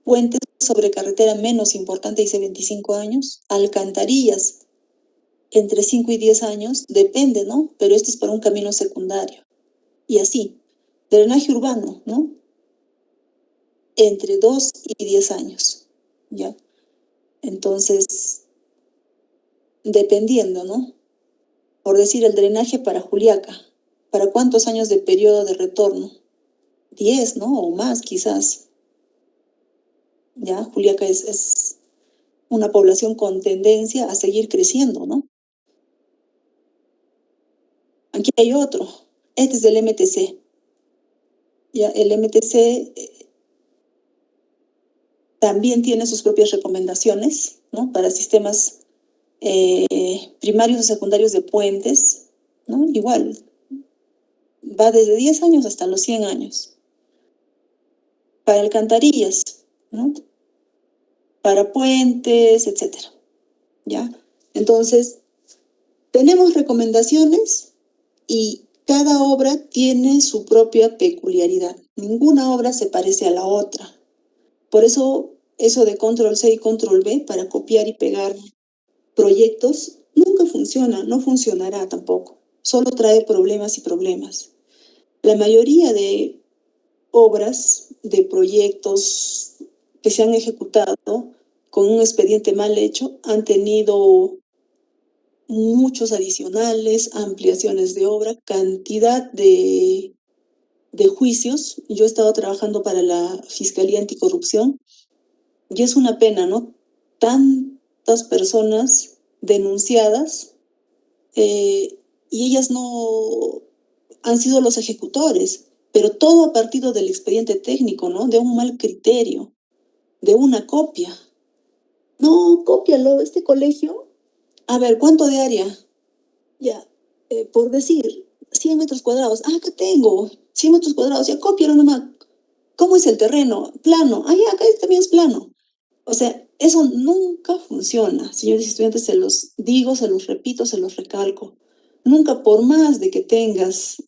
[SPEAKER 2] puentes sobre carretera menos importante, dice 25 años, alcantarillas entre 5 y 10 años, depende, ¿no? Pero este es para un camino secundario. Y así, drenaje urbano, ¿no? Entre 2 y 10 años, ¿ya? Entonces, dependiendo, ¿no? Por decir, el drenaje para Juliaca, ¿para cuántos años de periodo de retorno? 10, ¿no? O más quizás. Ya, Juliaca es una población con tendencia a seguir creciendo, ¿no? Aquí hay otro. Este es del MTC. Ya, el MTC también tiene sus propias recomendaciones, ¿no? Para sistemas primarios o secundarios de puentes, ¿no? Igual, va desde 10 años hasta los 100 años. Para alcantarillas, ¿no? Para puentes, etcétera. ¿Ya? Entonces, tenemos recomendaciones y cada obra tiene su propia peculiaridad. Ninguna obra se parece a la otra. Por eso de control C y control V para copiar y pegar proyectos nunca funciona, no funcionará tampoco. Solo trae problemas y problemas. La mayoría de obras, de proyectos que se han ejecutado con un expediente mal hecho han tenido muchos adicionales, ampliaciones de obra, cantidad de juicios. Yo he estado trabajando para la Fiscalía Anticorrupción y es una pena, ¿no? Tantas personas denunciadas y ellas no han sido los ejecutores, pero todo a partir del expediente técnico, ¿no? De un mal criterio, de una copia. No, cópialo, este colegio. A ver, ¿cuánto de área? Ya, por decir, 100 metros cuadrados. Ah, acá tengo 100 metros cuadrados, ya cópialo nomás. ¿Cómo es el terreno? Plano. Ah, ya, acá también es plano. O sea, eso nunca funciona. Señores estudiantes, se los digo, se los repito, se los recalco. Nunca, por más de que tengas,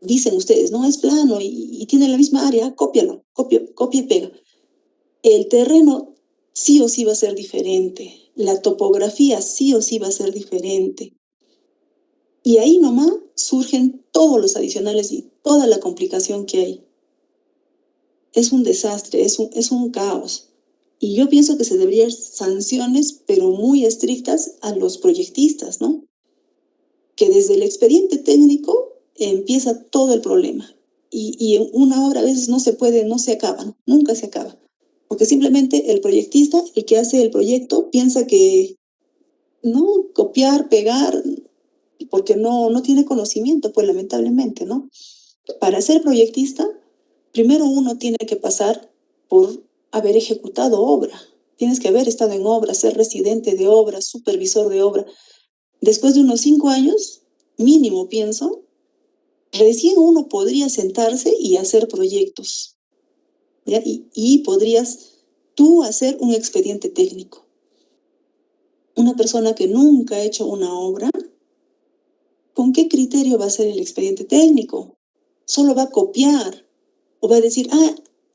[SPEAKER 2] dicen ustedes, no es plano y tiene la misma área, cópialo, copia y pega. El terreno sí o sí va a ser diferente. La topografía sí o sí va a ser diferente. Y ahí nomás surgen todos los adicionales y toda la complicación que hay. Es un desastre, es un caos. Y yo pienso que se deberían dar sanciones, pero muy estrictas a los proyectistas, ¿no? Que desde el expediente técnico empieza todo el problema. Y en una obra a veces no se puede, no se acaba, ¿no? Nunca se acaba. Porque simplemente el proyectista, el que hace el proyecto, piensa que no copiar, pegar, porque no tiene conocimiento, pues lamentablemente, ¿no? Para ser proyectista, primero uno tiene que pasar por haber ejecutado obra. Tienes que haber estado en obra, ser residente de obra, supervisor de obra. Después de unos 5 años, mínimo pienso, recién uno podría sentarse y hacer proyectos. ¿Ya? Y podrías tú hacer un expediente técnico. Una persona que nunca ha hecho una obra, ¿con qué criterio va a hacer el expediente técnico? Solo va a copiar o va a decir,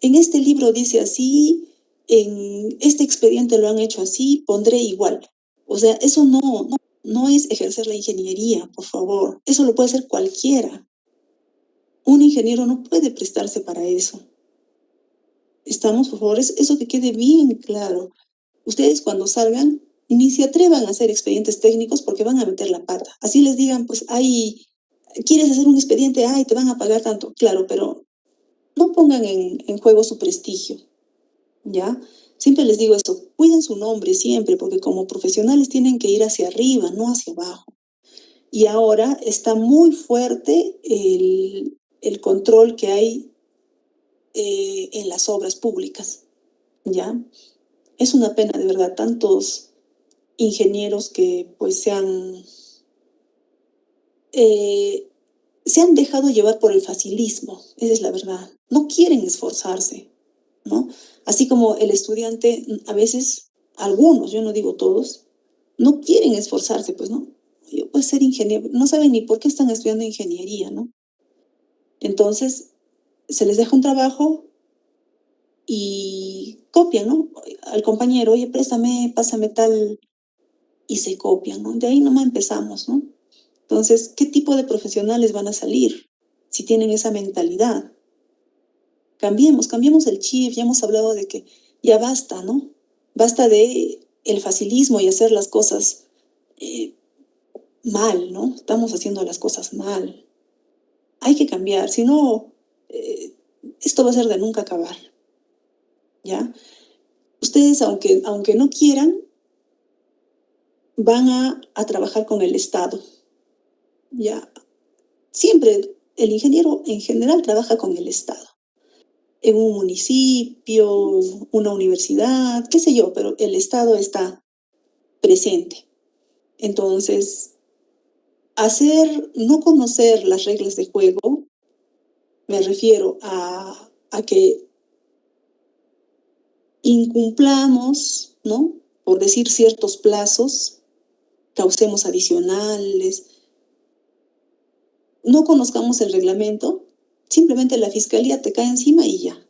[SPEAKER 2] en este libro dice así, en este expediente lo han hecho así, pondré igual. O sea, eso no es ejercer la ingeniería, por favor. Eso lo puede hacer cualquiera. Un ingeniero no puede prestarse para eso. Estamos, por favor, eso que quede bien claro. Ustedes cuando salgan, ni se atrevan a hacer expedientes técnicos porque van a meter la pata. Así les digan, pues, ¿quieres hacer un expediente? Te van a pagar tanto. Claro, pero no pongan en juego su prestigio, ¿ya? Siempre les digo eso, cuiden su nombre siempre, porque como profesionales tienen que ir hacia arriba, no hacia abajo. Y ahora está muy fuerte el control que hay en las obras públicas, ¿ya? Es una pena, de verdad, tantos ingenieros que pues se han dejado llevar por el facilismo, esa es la verdad. No quieren esforzarse, ¿no? Así como el estudiante, a veces, algunos, yo no digo todos, no quieren esforzarse, pues, ¿no? Yo puedo ser ingeniero, no saben ni por qué están estudiando ingeniería, ¿no? Entonces, se les deja un trabajo y copian, ¿no? Al compañero, oye, préstame, pásame tal, y se copian, ¿no? De ahí nomás empezamos, ¿no? Entonces, ¿qué tipo de profesionales van a salir si tienen esa mentalidad? Cambiemos el chip, ya hemos hablado de que ya basta, ¿no? Basta de el facilismo y hacer las cosas mal, ¿no? Estamos haciendo las cosas mal. Hay que cambiar, si no, esto va a ser de nunca acabar, ¿ya? Ustedes, aunque no quieran, van a trabajar con el Estado, ¿ya? Siempre el ingeniero en general trabaja con el Estado. En un municipio, una universidad, qué sé yo, pero el Estado está presente. Entonces, no conocer las reglas de juego, me refiero a que incumplamos, ¿no? Por decir ciertos plazos, causemos adicionales, no conozcamos el reglamento, simplemente la fiscalía te cae encima y ya.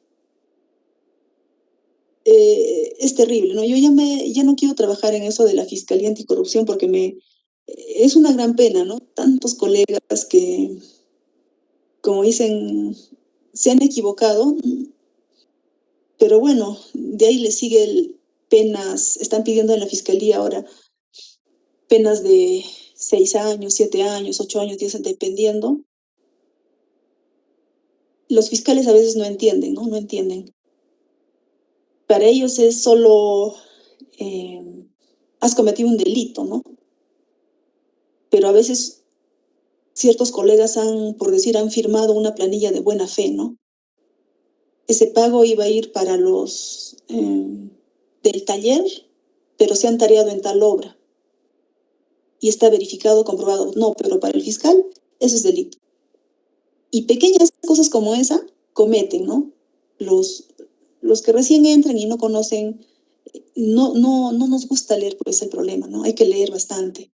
[SPEAKER 2] Es terrible, ¿no? Yo ya no quiero trabajar en eso de la Fiscalía Anticorrupción porque es una gran pena, ¿no? Tantos colegas que, como dicen, se han equivocado, pero bueno, de ahí les sigue penas, están pidiendo en la Fiscalía ahora penas de 6 años, 7 años, 8 años, 10, dependiendo. Los fiscales a veces no entienden, ¿no? No entienden. Para ellos es solo, has cometido un delito, ¿no? Pero a veces ciertos colegas por decir, han firmado una planilla de buena fe, ¿no? Ese pago iba a ir para los del taller, pero se han tareado en tal obra. Y está verificado, comprobado. No, pero para el fiscal, eso es delito. Y pequeñas cosas como esa cometen, ¿no? Los que recién entran y no conocen, no nos gusta leer, pues el problema, ¿no? Hay que leer bastante,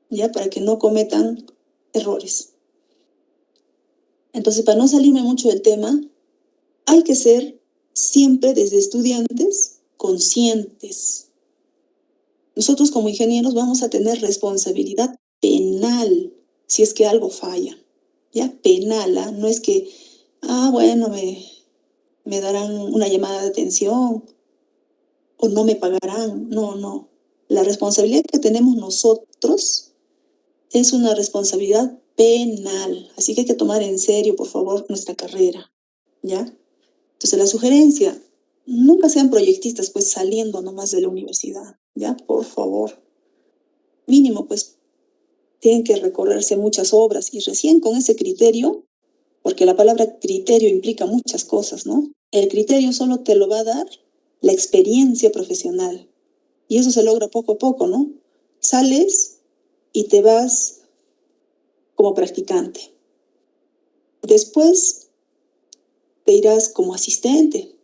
[SPEAKER 2] ¿ya? Para que no cometan errores. Entonces, para no salirme mucho del tema, hay que ser siempre desde estudiantes conscientes. Nosotros como ingenieros vamos a tener responsabilidad penal si es que algo falla, ¿ya? Penal, ¿ah? No es que, bueno, me darán una llamada de atención o no me pagarán. No. La responsabilidad que tenemos nosotros es una responsabilidad penal. Así que hay que tomar en serio, por favor, nuestra carrera, ¿ya? Entonces, la sugerencia, nunca sean proyectistas, pues saliendo nomás de la universidad, ¿ya? Por favor. Mínimo, pues, tienen que recorrerse muchas obras y recién con ese criterio, porque la palabra criterio implica muchas cosas, ¿no? El criterio solo te lo va a dar la experiencia profesional. Y eso se logra poco a poco, ¿no? Sales y te vas como practicante. Después te irás como asistente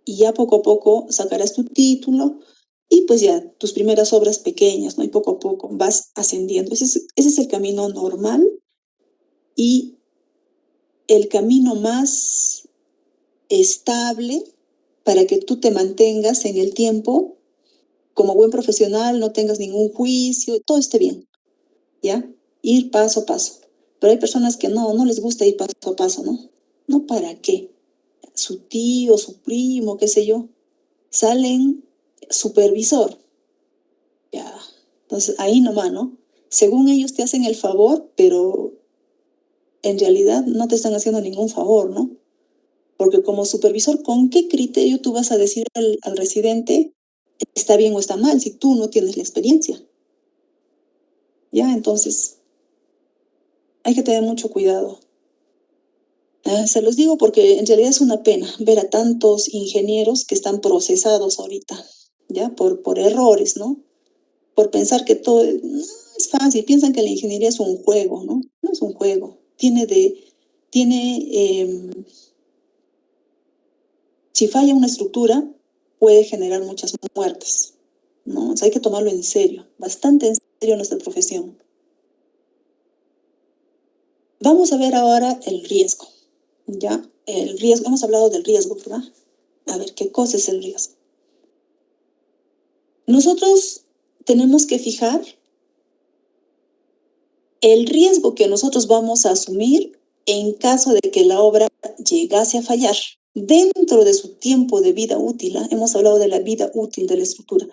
[SPEAKER 2] y ya poco a poco sacarás tu título y pues ya tus primeras obras pequeñas, ¿no? Y poco a poco vas ascendiendo. Ese es el camino normal y el camino más estable para que tú te mantengas en el tiempo como buen profesional, no tengas ningún juicio, todo esté bien, ¿ya? Ir paso a paso. Pero hay personas que no les gusta ir paso a paso, ¿no? ¿No para qué? Su tío, su primo, qué sé yo, salen supervisor. Ya, entonces ahí nomás, ¿no? Según ellos te hacen el favor, pero en realidad no te están haciendo ningún favor, ¿no? Porque como supervisor, ¿con qué criterio tú vas a decir al residente está bien o está mal si tú no tienes la experiencia? Ya, entonces hay que tener mucho cuidado. Se los digo porque en realidad es una pena ver a tantos ingenieros que están procesados ahorita, ya, por errores, ¿no? Por pensar que todo no es fácil, piensan que la ingeniería es un juego, ¿no? No es un juego. Si falla una estructura, puede generar muchas muertes, ¿no? O sea, hay que tomarlo en serio, bastante en serio nuestra profesión. Vamos a ver ahora el riesgo, ¿ya? El riesgo, hemos hablado del riesgo, ¿verdad? A ver, ¿qué cosa es el riesgo? Nosotros tenemos que fijar el riesgo que nosotros vamos a asumir en caso de que la obra llegase a fallar. Dentro de su tiempo de vida útil, hemos hablado de la vida útil de la estructura.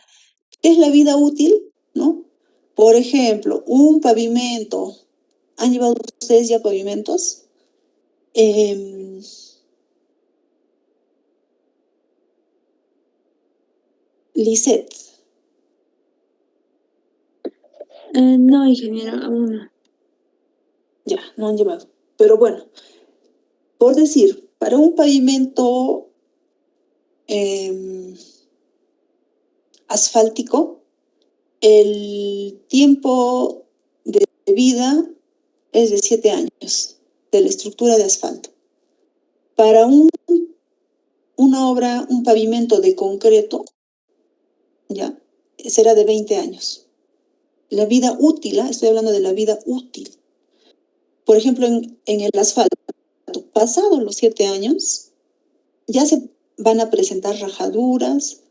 [SPEAKER 2] ¿Qué es la vida útil? ¿No? Por ejemplo, un pavimento. ¿Han llevado ustedes ya pavimentos? Lisette.
[SPEAKER 3] No, ingeniera, aún no.
[SPEAKER 2] Ya, no han llevado. Pero bueno, por decir, para un pavimento asfáltico, el tiempo de vida es de 7 años de la estructura de asfalto. Para una obra, un pavimento de concreto, ya, será de 20 años. La vida útil, estoy hablando de la vida útil. Por ejemplo, en el asfalto, pasados los 7 años, ya se van a presentar rajaduras,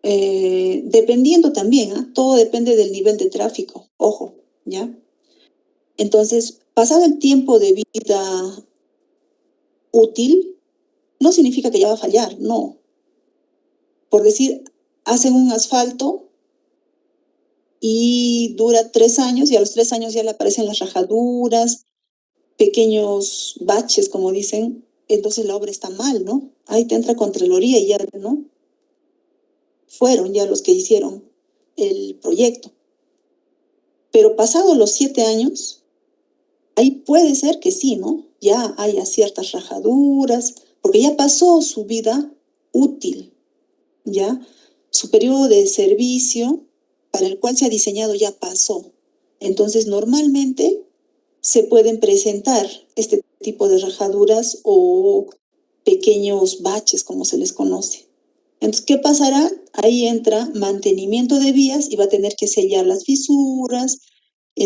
[SPEAKER 2] dependiendo también, todo depende del nivel de tráfico, ojo, ¿ya? Entonces, pasado el tiempo de vida útil, no significa que ya va a fallar, no. Por decir, hacen un asfalto y dura 3 años y a los 3 años ya le aparecen las rajaduras, pequeños baches, como dicen, entonces la obra está mal, ¿no? Ahí te entra Contraloría y ya, ¿no? Fueron ya los que hicieron el proyecto. Pero pasados los 7 años, ahí puede ser que sí, ¿no? Ya haya ciertas rajaduras, porque ya pasó su vida útil, ¿ya? Su periodo de servicio para el cual se ha diseñado ya pasó. Entonces, normalmente se pueden presentar este tipo de rajaduras o pequeños baches, como se les conoce. Entonces, ¿qué pasará? Ahí entra mantenimiento de vías y va a tener que sellar las fisuras,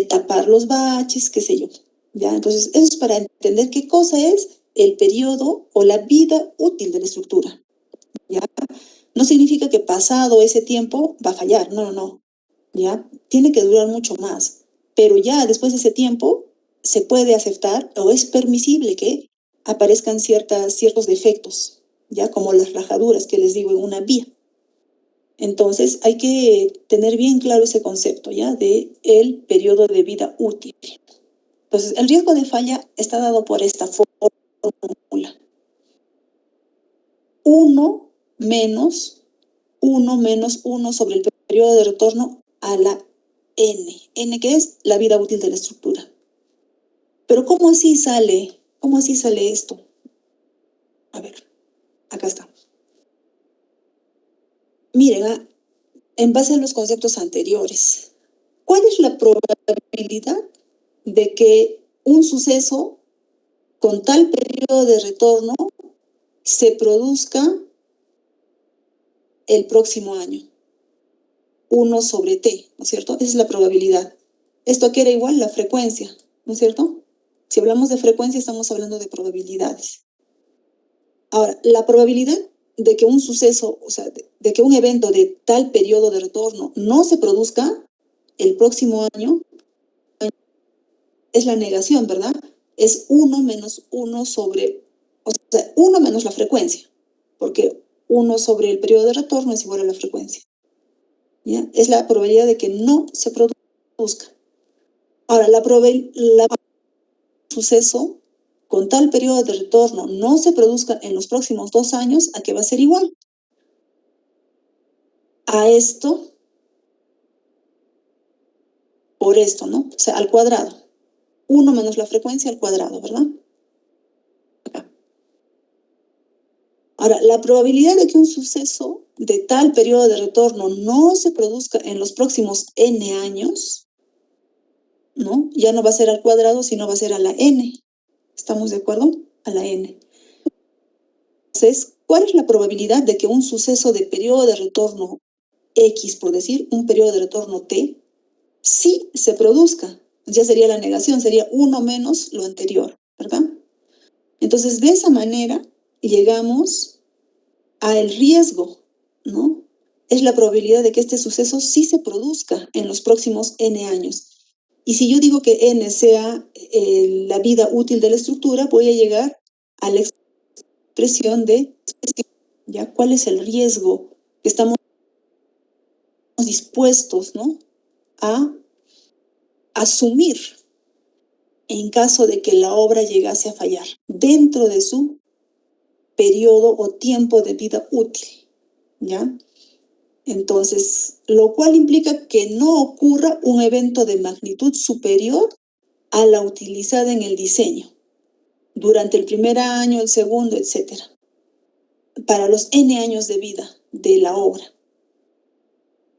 [SPEAKER 2] tapar los baches, qué sé yo. ¿Ya? Entonces, eso es para entender qué cosa es el periodo o la vida útil de la estructura. ¿Ya? No significa que pasado ese tiempo va a fallar, no. ¿Ya? Tiene que durar mucho más. Pero ya después de ese tiempo se puede aceptar o es permisible que aparezcan ciertos defectos, ya como las rajaduras que les digo en una vía. Entonces hay que tener bien claro ese concepto, ya, de el periodo de vida útil. Entonces el riesgo de falla está dado por esta fórmula: 1 menos 1 sobre el periodo de retorno a la n, que es la vida útil de la estructura. Pero ¿cómo así sale esto? A ver, acá está. Miren, en base a los conceptos anteriores, ¿cuál es la probabilidad de que un suceso con tal periodo de retorno se produzca el próximo año? 1 sobre t, ¿no es cierto? Esa es la probabilidad. Esto aquí era igual la frecuencia, ¿no es cierto? Si hablamos de frecuencia, estamos hablando de probabilidades. Ahora, la probabilidad de que un suceso, o sea, de que un evento de tal periodo de retorno no se produzca el próximo año, es la negación, ¿verdad? Es 1 menos 1 sobre, o sea, 1 menos la frecuencia, porque 1 sobre el periodo de retorno es igual a la frecuencia. ¿Ya? Es la probabilidad de que no se produzca. Ahora, la probabilidad de que un suceso con tal periodo de retorno no se produzca en los próximos 2 años, ¿a qué va a ser igual? A esto por esto, ¿no? O sea, al cuadrado. 1 menos la frecuencia al cuadrado, ¿verdad? Acá. Ahora, la probabilidad de que un suceso de tal periodo de retorno no se produzca en los próximos n años, ¿no? Ya no va a ser al cuadrado, sino va a ser a la n. ¿Estamos de acuerdo? A la n. Entonces, ¿cuál es la probabilidad de que un suceso de periodo de retorno X, por decir, un periodo de retorno T, sí se produzca? Ya sería la negación, sería 1 menos lo anterior, ¿verdad? Entonces, de esa manera llegamos al riesgo, ¿no? Es la probabilidad de que este suceso sí se produzca en los próximos n años. Y si yo digo que n sea la vida útil de la estructura, voy a llegar a la expresión de, ¿ya? ¿Cuál es el riesgo que estamos dispuestos, ¿no?, a asumir en caso de que la obra llegase a fallar dentro de su periodo o tiempo de vida útil, ¿ya? Entonces, lo cual implica que no ocurra un evento de magnitud superior a la utilizada en el diseño durante el primer año, el segundo, etcétera, para los N años de vida de la obra,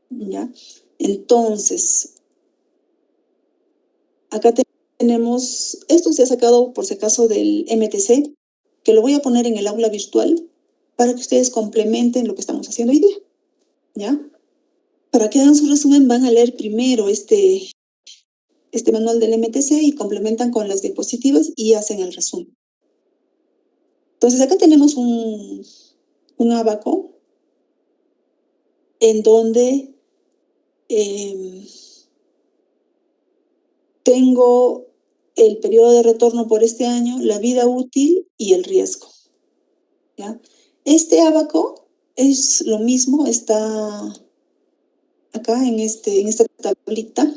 [SPEAKER 2] ¿ya? Entonces, acá tenemos, esto se ha sacado por si acaso del MTC, que lo voy a poner en el aula virtual para que ustedes complementen lo que estamos haciendo hoy día, ¿ya? Para que hagan su resumen van a leer primero este manual del MTC y complementan con las diapositivas y hacen el resumen. Entonces acá tenemos un abaco en donde tengo el periodo de retorno por este año, la vida útil y el riesgo, ¿ya? Este abaco es lo mismo, está acá en esta tablita.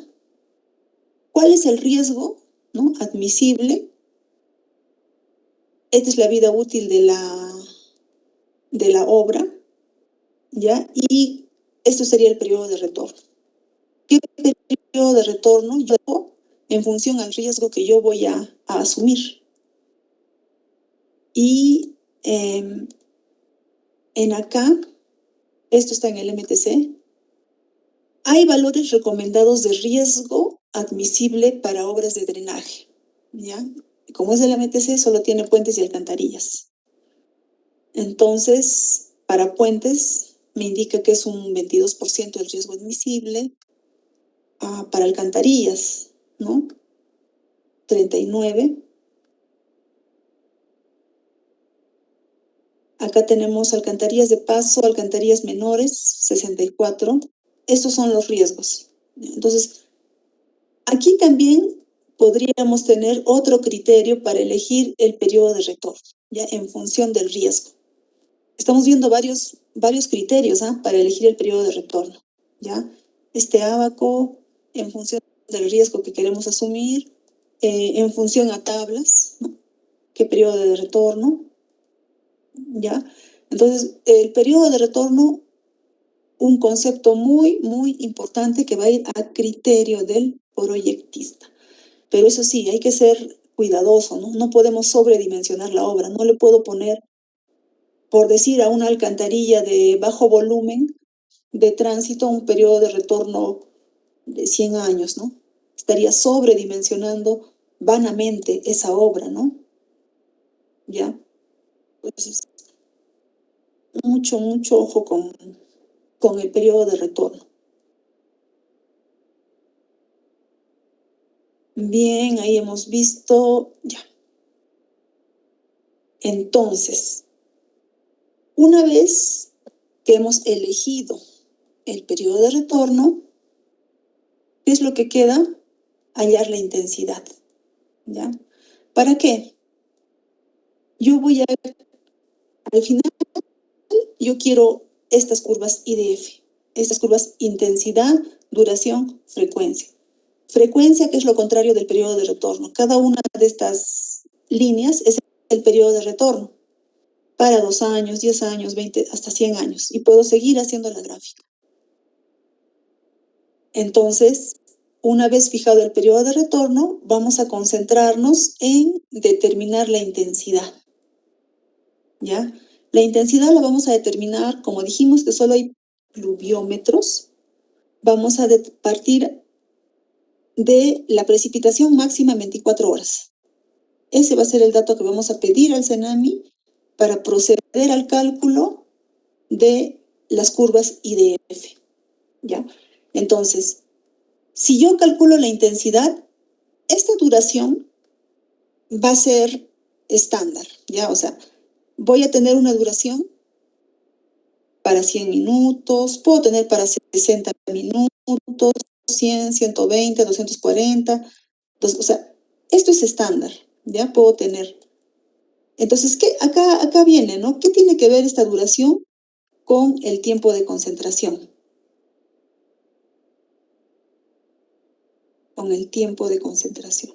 [SPEAKER 2] ¿Cuál es el riesgo, ¿no?, admisible? Esta es la vida útil de la obra, ¿ya? Y esto sería el periodo de retorno. ¿Qué periodo de retorno yo hago en función al riesgo que yo voy a asumir? Y en acá, esto está en el MTC, hay valores recomendados de riesgo admisible para obras de drenaje, ¿ya? Como es el MTC, solo tiene puentes y alcantarillas. Entonces, para puentes, me indica que es un 22% del riesgo admisible. Para alcantarillas, ¿no? 39. Acá tenemos alcantarillas de paso, alcantarillas menores, 64. Estos son los riesgos. Entonces, aquí también podríamos tener otro criterio para elegir el periodo de retorno, ya en función del riesgo. Estamos viendo varios criterios para elegir el periodo de retorno, ¿ya? Este abaco en función del riesgo que queremos asumir, en función a tablas, ¿no? ¿Qué periodo de retorno? ¿Ya? Entonces, el periodo de retorno, un concepto muy, muy importante que va a ir a criterio del proyectista. Pero eso sí, hay que ser cuidadoso, ¿no? No podemos sobredimensionar la obra. No le puedo poner, por decir, a una alcantarilla de bajo volumen de tránsito un periodo de retorno de 100 años, ¿no? Estaría sobredimensionando vanamente esa obra, ¿no? ¿Ya? Entonces, mucho ojo con el periodo de retorno. Bien, ahí hemos visto, ya. Entonces, una vez que hemos elegido el periodo de retorno, ¿qué es lo que queda? Hallar la intensidad, ¿ya? ¿Para qué? Yo voy a, al final, yo quiero estas curvas IDF, estas curvas intensidad, duración, frecuencia. Frecuencia, que es lo contrario del periodo de retorno. Cada una de estas líneas es el periodo de retorno para 2 años, 10 años, 20, hasta 100 años. Y puedo seguir haciendo la gráfica. Entonces, una vez fijado el periodo de retorno, vamos a concentrarnos en determinar la intensidad, ¿ya? La intensidad la vamos a determinar, como dijimos que solo hay pluviómetros, vamos a partir de la precipitación máxima en 24 horas. Ese va a ser el dato que vamos a pedir al CENAMI para proceder al cálculo de las curvas IDF, ¿ya? Entonces, si yo calculo la intensidad, esta duración va a ser estándar, ¿ya? O sea, voy a tener una duración para 100 minutos, puedo tener para 60 minutos, 100, 120, 240. Entonces, o sea, esto es estándar, ¿ya? Puedo tener. Entonces, ¿qué? Acá viene, ¿no? ¿Qué tiene que ver esta duración con el tiempo de concentración? Con el tiempo de concentración.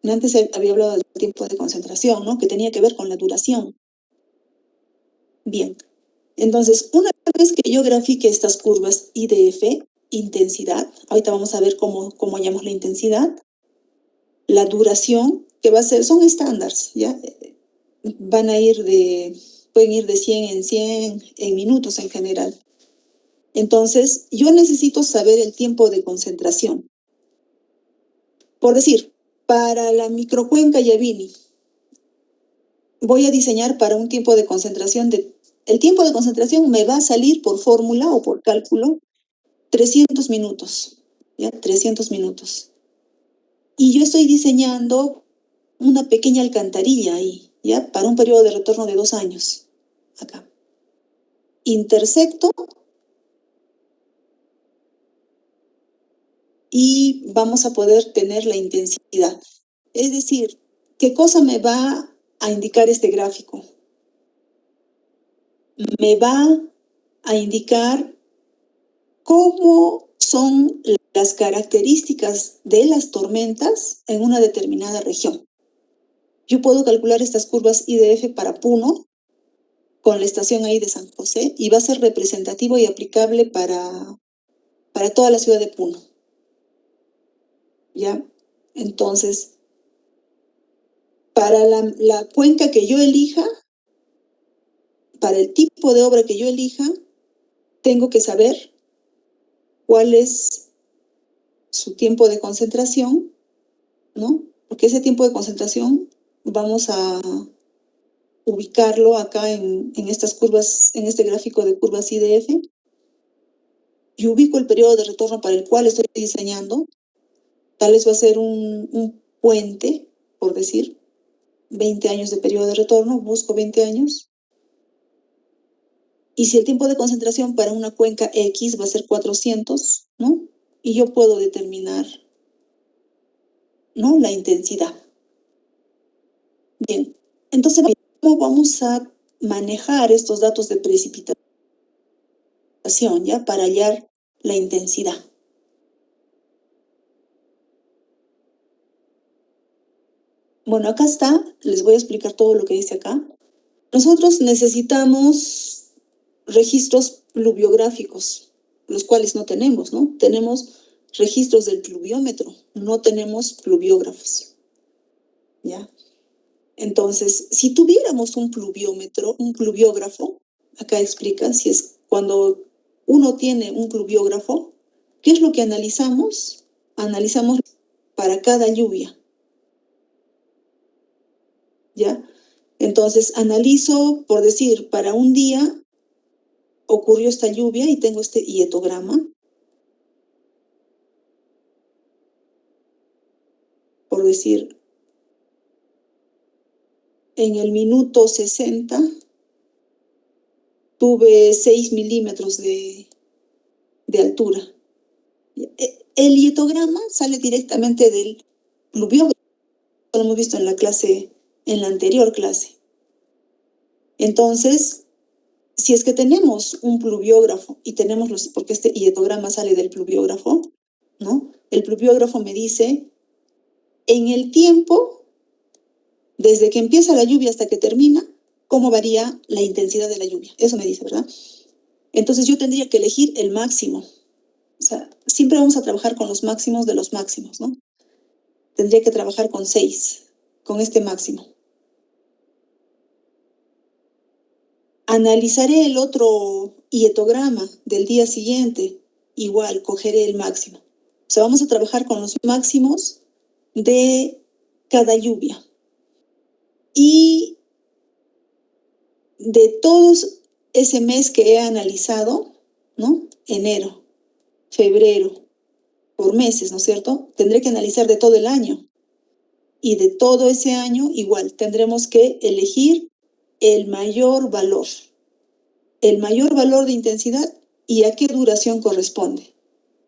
[SPEAKER 2] Antes había hablado del tiempo de concentración, ¿no? Que tenía que ver con la duración. Bien, entonces, una vez que yo grafique estas curvas I de F, intensidad, ahorita vamos a ver cómo hallamos la intensidad, la duración, que va a ser, son estándares, ¿ya? Pueden ir de 100 en 100, en minutos en general. Entonces, yo necesito saber el tiempo de concentración. Por decir, para la microcuenca Yavini, voy a diseñar para un tiempo de concentración el tiempo de concentración me va a salir por fórmula o por cálculo 300 minutos, ¿ya? 300 minutos. Y yo estoy diseñando una pequeña alcantarilla ahí, ¿ya? Para un periodo de retorno de 2 años. Acá. Intersecto y vamos a poder tener la intensidad. Es decir, ¿qué cosa me va a indicar este gráfico? Me va a indicar cómo son las características de las tormentas en una determinada región. Yo puedo calcular estas curvas IDF para Puno con la estación ahí de San José y va a ser representativo y aplicable para toda la ciudad de Puno. ¿Ya? Entonces, para la cuenca que yo elija, para el tipo de obra que yo elija, tengo que saber cuál es su tiempo de concentración, ¿no? Porque ese tiempo de concentración vamos a ubicarlo acá en estas curvas, en este gráfico de curvas IDF, y ubico el periodo de retorno para el cual estoy diseñando. Tal vez va a ser un puente, por decir, 20 años de periodo de retorno, busco 20 años. Y si el tiempo de concentración para una cuenca X va a ser 400, ¿no? Y yo puedo determinar, ¿no? La intensidad. Bien, entonces, ¿cómo vamos a manejar estos datos de precipitación, ya? Para hallar la intensidad. Bueno, acá está, les voy a explicar todo lo que dice acá. Nosotros necesitamos registros pluviográficos, los cuales no tenemos, ¿no? Tenemos registros del pluviómetro, no tenemos pluviógrafos, ¿ya? Entonces, si tuviéramos un pluviómetro, un pluviógrafo, acá explica, si es cuando uno tiene un pluviógrafo, ¿qué es lo que analizamos? Analizamos para cada lluvia, ¿ya? Entonces, analizo, por decir, para un día ocurrió esta lluvia y tengo este hietograma. Por decir, en el minuto 60 tuve 6 milímetros de altura. El hietograma sale directamente del pluviógrafo. Lo hemos visto en la anterior clase. Entonces, si es que tenemos un pluviógrafo y tenemos porque este hietograma sale del pluviógrafo, ¿no? El pluviógrafo me dice en el tiempo, desde que empieza la lluvia hasta que termina, cómo varía la intensidad de la lluvia. Eso me dice, ¿verdad? Entonces yo tendría que elegir el máximo. O sea, siempre vamos a trabajar con los máximos de los máximos, ¿no? Tendría que trabajar con 6, con este máximo. Analizaré el otro hietograma del día siguiente, igual, cogeré el máximo. O sea, vamos a trabajar con los máximos de cada lluvia. Y de todos ese mes que he analizado, ¿no? Enero, febrero, por meses, ¿no es cierto? Tendré que analizar de todo el año. Y de todo ese año, igual, tendremos que elegir el mayor valor de intensidad y a qué duración corresponde.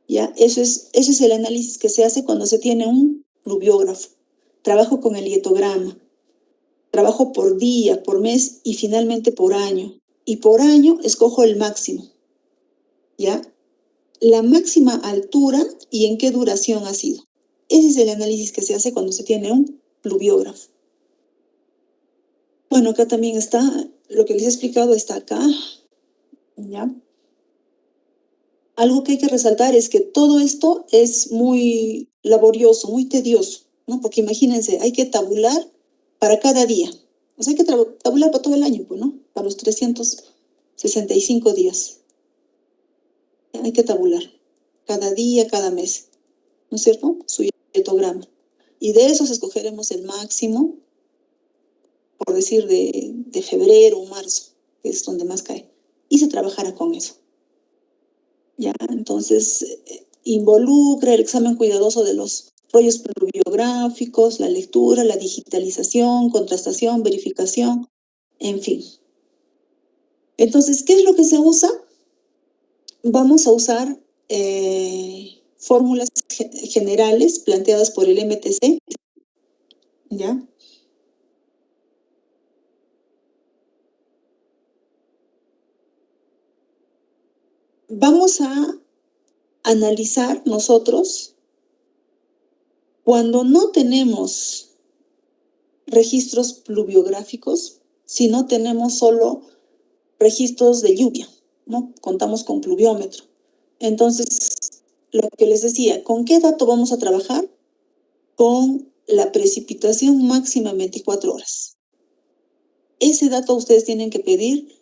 [SPEAKER 2] ¿Ya? Ese es el análisis que se hace cuando se tiene un pluviógrafo. Trabajo con el hietograma. Trabajo por día, por mes y finalmente por año. Y por año escojo el máximo. ¿Ya? La máxima altura y en qué duración ha sido. Ese es el análisis que se hace cuando se tiene un pluviógrafo. Bueno, acá también está, lo que les he explicado está acá, ¿ya? Algo que hay que resaltar es que todo esto es muy laborioso, muy tedioso, ¿no? Porque imagínense, hay que tabular para cada día. O sea, hay que tabular para todo el año, pues, ¿no? Para los 365 días. Hay que tabular cada día, cada mes, ¿no es cierto? Su dietograma. Y de esos escogeremos el máximo, por decir, de febrero o marzo, que es donde más cae. Y se trabajará con eso. ¿Ya? Entonces, involucra el examen cuidadoso de los rollos pluviográficos, la lectura, la digitalización, contrastación, verificación, en fin. Entonces, ¿qué es lo que se usa? Vamos a usar fórmulas generales planteadas por el MTC, ¿ya? Vamos a analizar nosotros cuando no tenemos registros pluviográficos, sino tenemos solo registros de lluvia, ¿no? Contamos con pluviómetro. Entonces, lo que les decía, ¿con qué dato vamos a trabajar? Con la precipitación máxima en 24 horas. Ese dato ustedes tienen que pedir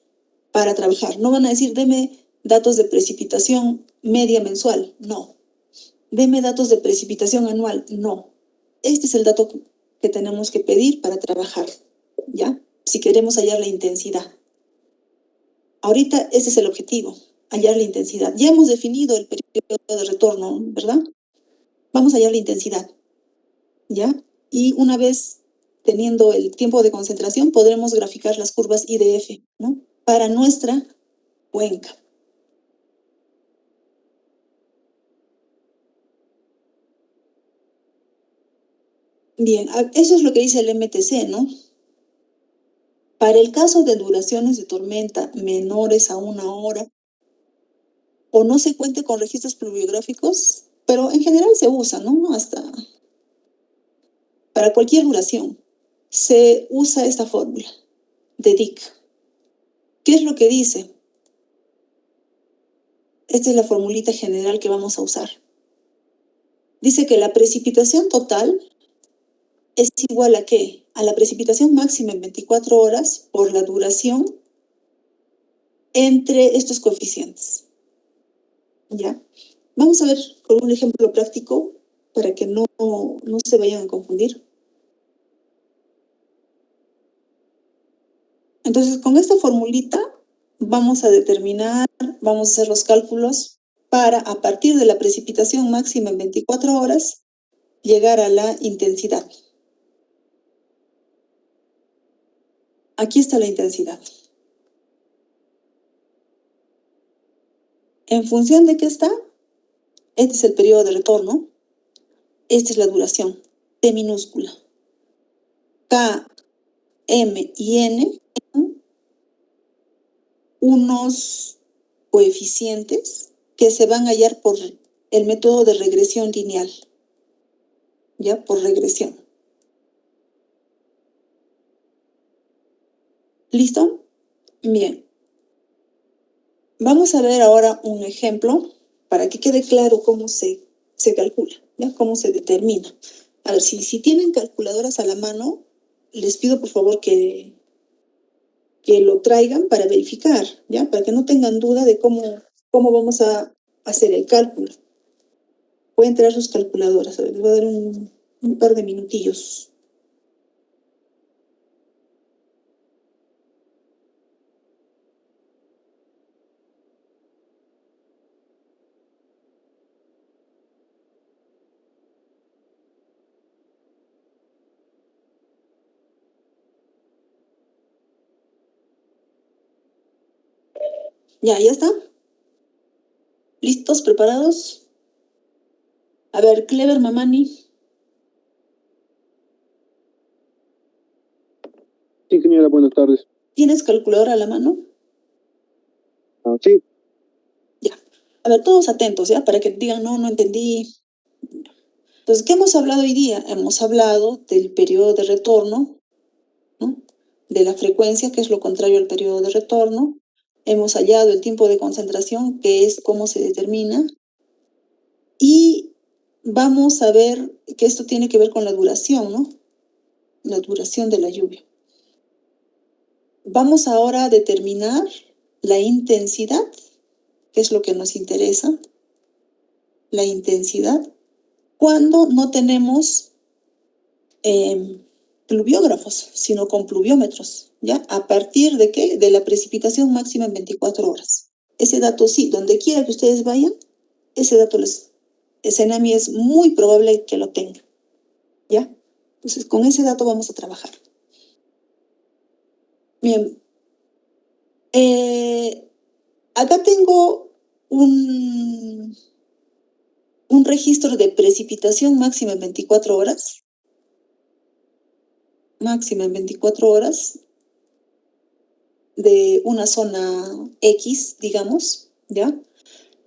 [SPEAKER 2] para trabajar. No van a decir, deme datos de precipitación media mensual. No. Deme datos de precipitación anual. No. Este es el dato que tenemos que pedir para trabajar, ¿ya? Si queremos hallar la intensidad. Ahorita ese es el objetivo, hallar la intensidad. Ya hemos definido el periodo de retorno, ¿verdad? Vamos a hallar la intensidad, ¿ya? Y una vez teniendo el tiempo de concentración, podremos graficar las curvas IDF, ¿no? Para nuestra cuenca. Bien, eso es lo que dice el MTC, ¿no? Para el caso de duraciones de tormenta menores a 1 hora, o no se cuente con registros pluviográficos, pero en general se usa, ¿no? Hasta para cualquier duración, se usa esta fórmula de Dick. ¿Qué es lo que dice? Esta es la formulita general que vamos a usar. Dice que la precipitación total es igual a ¿qué? A la precipitación máxima en 24 horas por la duración entre estos coeficientes. ¿Ya? Vamos a ver con un ejemplo práctico para que no se vayan a confundir. Entonces, con esta formulita vamos a determinar, vamos a hacer los cálculos para, a partir de la precipitación máxima en 24 horas, llegar a la intensidad. Aquí está la intensidad. ¿En función de qué está? Este es el periodo de retorno. Esta es la duración, T minúscula. K, M y N, unos coeficientes que se van a hallar por el método de regresión lineal. ¿Ya? Por regresión. ¿Listo? Bien. Vamos a ver ahora un ejemplo para que quede claro cómo se calcula, ¿ya? Cómo se determina. A ver, si tienen calculadoras a la mano, les pido por favor que lo traigan para verificar, ¿ya? Para que no tengan duda de cómo vamos a hacer el cálculo. Pueden traer sus calculadoras. A ver, les voy a dar un par de minutillos. ¿Ya está? ¿Listos? ¿Preparados? A ver, Clever Mamani.
[SPEAKER 10] Sí, ingeniera, buenas tardes.
[SPEAKER 2] ¿Tienes calculadora a la mano?
[SPEAKER 10] Sí.
[SPEAKER 2] Ya. A ver, todos atentos, ¿ya? Para que digan, no entendí. Entonces, ¿qué hemos hablado hoy día? Hemos hablado del periodo de retorno, ¿no? De la frecuencia, que es lo contrario al periodo de retorno. Hemos hallado el tiempo de concentración, que es cómo se determina. Y vamos a ver que esto tiene que ver con la duración, ¿no? La duración de la lluvia. Vamos ahora a determinar la intensidad, que es lo que nos interesa. La intensidad cuando no tenemos pluviógrafos, sino con pluviómetros, ¿ya? ¿A partir de qué? De la precipitación máxima en 24 horas. Ese dato sí, donde quiera que ustedes vayan, ese dato CENAMI es muy probable que lo tenga, ¿ya? Entonces, con ese dato vamos a trabajar. Bien. Acá tengo un registro de precipitación máxima en 24 horas. Máxima en 24 horas de una zona X, digamos, ¿ya?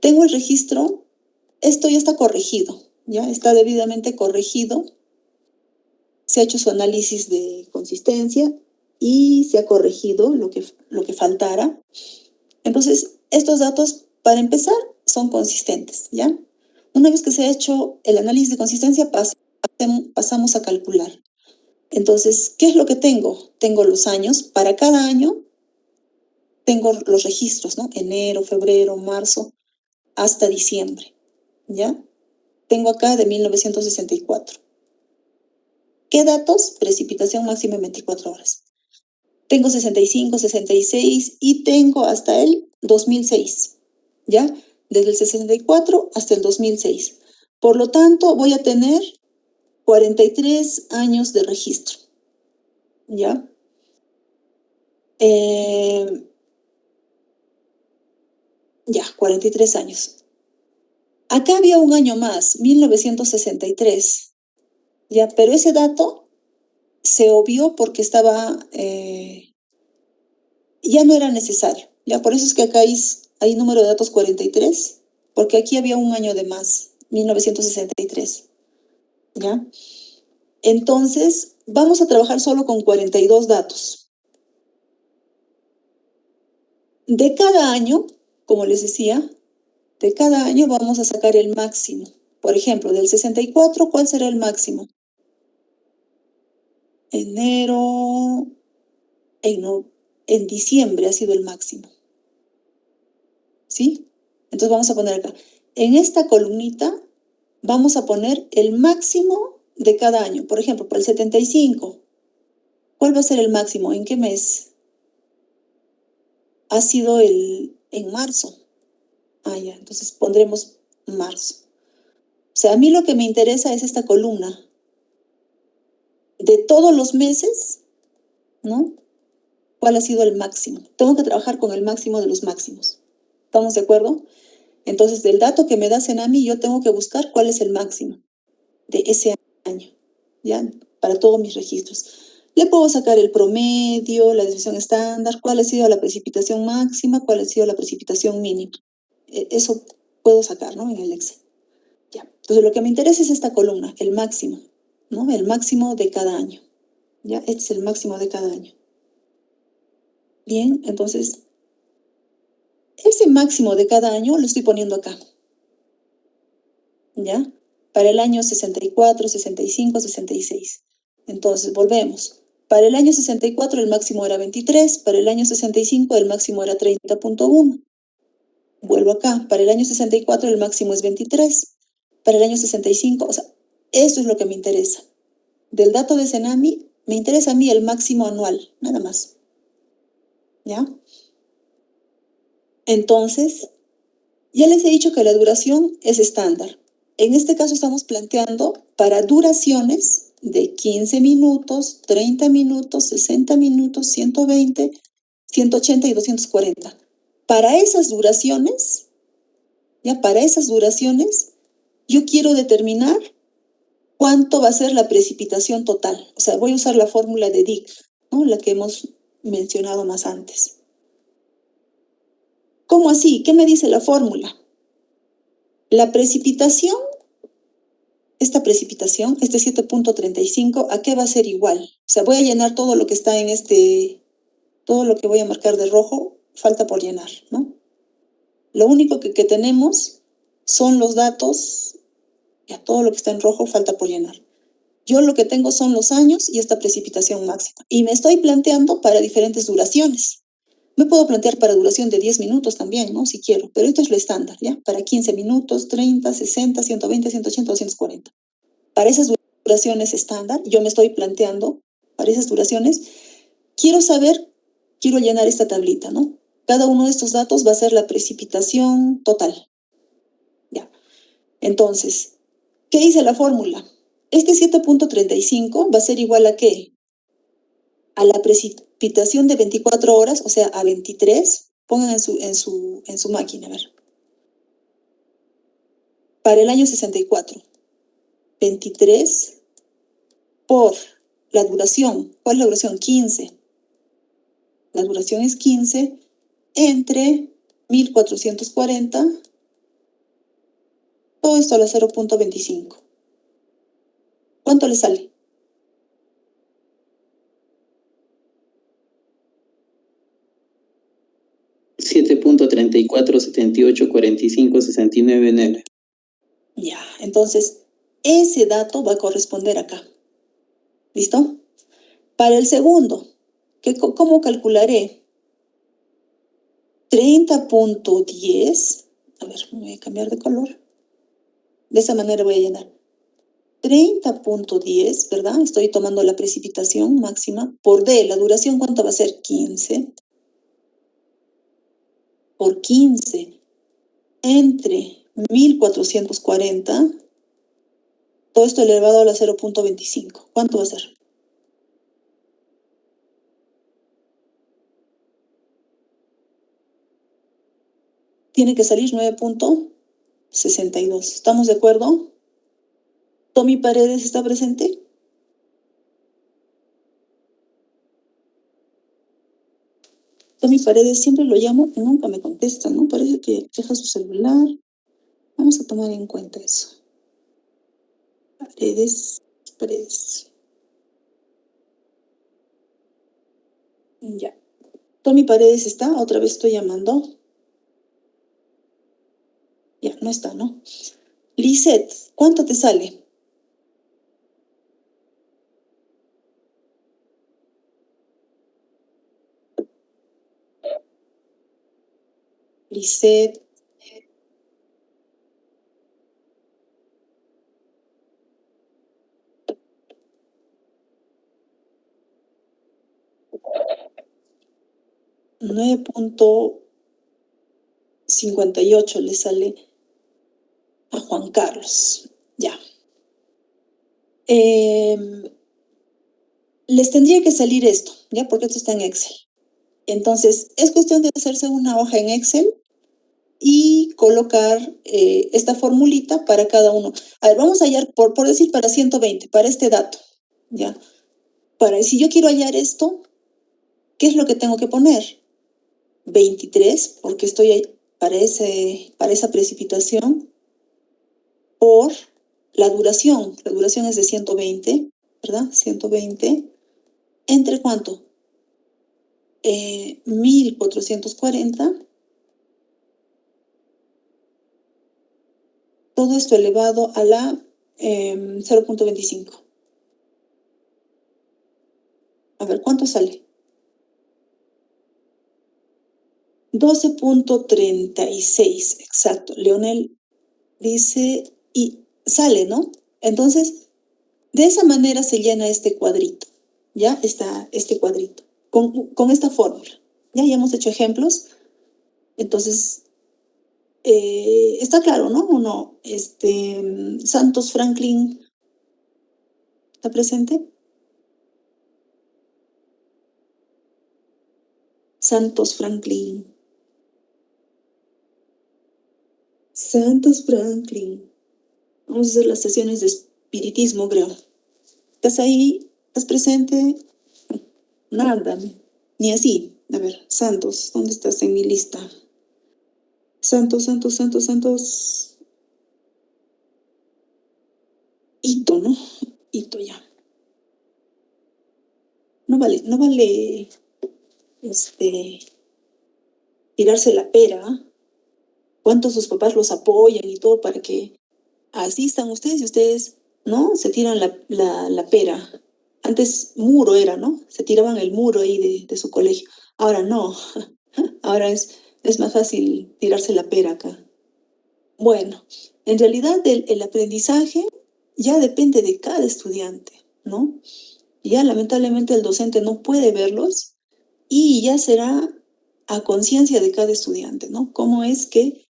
[SPEAKER 2] Tengo el registro, esto ya está corregido, ¿ya? Está debidamente corregido. Se ha hecho su análisis de consistencia y se ha corregido lo que faltara. Entonces, estos datos, para empezar, son consistentes, ¿ya? Una vez que se ha hecho el análisis de consistencia, pasamos a calcular. Entonces, ¿qué es lo que tengo? Tengo los años. Para cada año tengo los registros, ¿no? Enero, febrero, marzo, hasta diciembre, ¿ya? Tengo acá de 1964. ¿Qué datos? Precipitación máxima en 24 horas. Tengo 65, 66 y tengo hasta el 2006, ¿ya? Desde el 64 hasta el 2006. Por lo tanto, voy a tener 43 años de registro, ¿ya? Ya, 43 años. Acá había un año más, 1963, ¿ya? Pero ese dato se obvió porque estaba, ya no era necesario, ¿ya? Por eso es que acá hay número de datos 43, porque aquí había un año de más, 1963, ¿ya? Entonces, vamos a trabajar solo con 42 datos. De cada año, como les decía, de cada año vamos a sacar el máximo. Por ejemplo, del 64, ¿cuál será el máximo? Enero, en diciembre ha sido el máximo. ¿Sí? Entonces vamos a poner acá. En esta columnita vamos a poner el máximo de cada año. Por ejemplo, para el 75, ¿cuál va a ser el máximo? ¿En qué mes? Ha sido en marzo. Ah, ya, entonces pondremos marzo. O sea, a mí lo que me interesa es esta columna. De todos los meses, ¿no? ¿Cuál ha sido el máximo? Tengo que trabajar con el máximo de los máximos. ¿Estamos de acuerdo? Entonces, del dato que me da CENAMI, yo tengo que buscar cuál es el máximo de ese año, ¿ya? Para todos mis registros. Le puedo sacar el promedio, la desviación estándar, cuál ha sido la precipitación máxima, cuál ha sido la precipitación mínima. Eso puedo sacar, ¿no? En el Excel. Ya. Entonces, lo que me interesa es esta columna, el máximo, ¿no? El máximo de cada año. ¿Ya? Este es el máximo de cada año. Bien, entonces, ese máximo de cada año lo estoy poniendo acá. ¿Ya? Para el año 64, 65, 66. Entonces, volvemos. Para el año 64 el máximo era 23, para el año 65 el máximo era 30.1. Vuelvo acá. Para el año 64 el máximo es 23. Para el año 65, o sea, eso es lo que me interesa. Del dato de CENAMI, me interesa a mí el máximo anual, nada más. ¿Ya? Entonces, ya les he dicho que la duración es estándar. En este caso estamos planteando para duraciones de 15 minutos, 30 minutos, 60 minutos, 120, 180 y 240. Para esas duraciones, yo quiero determinar cuánto va a ser la precipitación total. O sea, voy a usar la fórmula de Dick, ¿no? La que hemos mencionado más antes. ¿Cómo así? ¿Qué me dice la fórmula? La precipitación esta precipitación, este 7.35, ¿a qué va a ser igual? O sea, voy a llenar todo lo que está en todo lo que voy a marcar de rojo, falta por llenar, ¿no? Lo único que tenemos son los datos, ya todo lo que está en rojo falta por llenar. Yo lo que tengo son los años y esta precipitación máxima. Y me estoy planteando para diferentes duraciones. Me puedo plantear para duración de 10 minutos también, ¿no? Si quiero, pero esto es lo estándar, ¿ya? Para 15 minutos, 30, 60, 120, 180, 240. Para esas duraciones estándar, yo me estoy planteando, para esas duraciones, quiero llenar esta tablita, ¿no? Cada uno de estos datos va a ser la precipitación total. Ya. Entonces, ¿qué dice la fórmula? Este 7.35 va a ser igual a ¿qué? A la precipitación de 24 horas, o sea, a 23. Pongan en su máquina, a ver. Para el año 64. 23 por la duración. ¿Cuál es la duración? 15. La duración es 15 entre 1440. Todo esto a la 0.25. ¿Cuánto le sale?
[SPEAKER 9] $7.34784569.
[SPEAKER 2] Ya, entonces ese dato va a corresponder acá. ¿Listo? Para el segundo, ¿cómo calcularé? 30.10. A ver, me voy a cambiar de color. De esa manera voy a llenar. 30.10, ¿verdad? Estoy tomando la precipitación máxima por D. La duración, ¿cuánto va a ser? 15. Por 15 entre 1440. Todo esto elevado a la 0.25. ¿Cuánto va a ser? Tiene que salir 9.62. ¿Estamos de acuerdo? ¿Tommy Paredes está presente? Tommy Paredes, siempre lo llamo y nunca me contesta, ¿no? Parece que deja su celular. Vamos a tomar en cuenta eso. Paredes. Ya. Tommy Paredes está, otra vez estoy llamando. Ya, no está, ¿no? Lisette, ¿cuánto te sale? Lisette. $9.58 le sale a Juan Carlos. Ya. Les tendría que salir esto, ¿ya? Porque esto está en Excel. Entonces, es cuestión de hacerse una hoja en Excel y colocar esta formulita para cada uno. A ver, vamos a hallar, por decir, para 120, para este dato, ¿ya? Si yo quiero hallar esto, ¿qué es lo que tengo que poner? 23, porque estoy ahí para esa precipitación, por la duración. La duración es de 120, ¿verdad? 120. ¿Entre cuánto? 1440. Todo esto elevado a la 0.25. A ver, ¿cuánto sale? 12.36, exacto. Leonel dice, y sale, ¿no? Entonces, de esa manera se llena este cuadrito. ¿Ya? Está este cuadrito. Con esta fórmula. Ya hemos hecho ejemplos. Entonces, está claro, ¿no? ¿O no? Santos Franklin, ¿está presente? Santos Franklin. Vamos a hacer las sesiones de espiritismo, creo. ¿Estás ahí? ¿Estás presente? Nada, ni así. A ver, Santos, ¿dónde estás en mi lista? Santos. hito, ¿no? Hito ya. No vale, tirarse la pera. Cuánto sus papás los apoyan y todo para que asistan ustedes y ustedes, ¿no? Se tiran la pera. Antes muro era, ¿no? Se tiraban el muro ahí de su colegio. Ahora no. Ahora es más fácil tirarse la pera acá. Bueno, en realidad el aprendizaje ya depende de cada estudiante, ¿no? Ya lamentablemente el docente no puede verlos y ya será a conciencia de cada estudiante, ¿no? ¿Cómo es que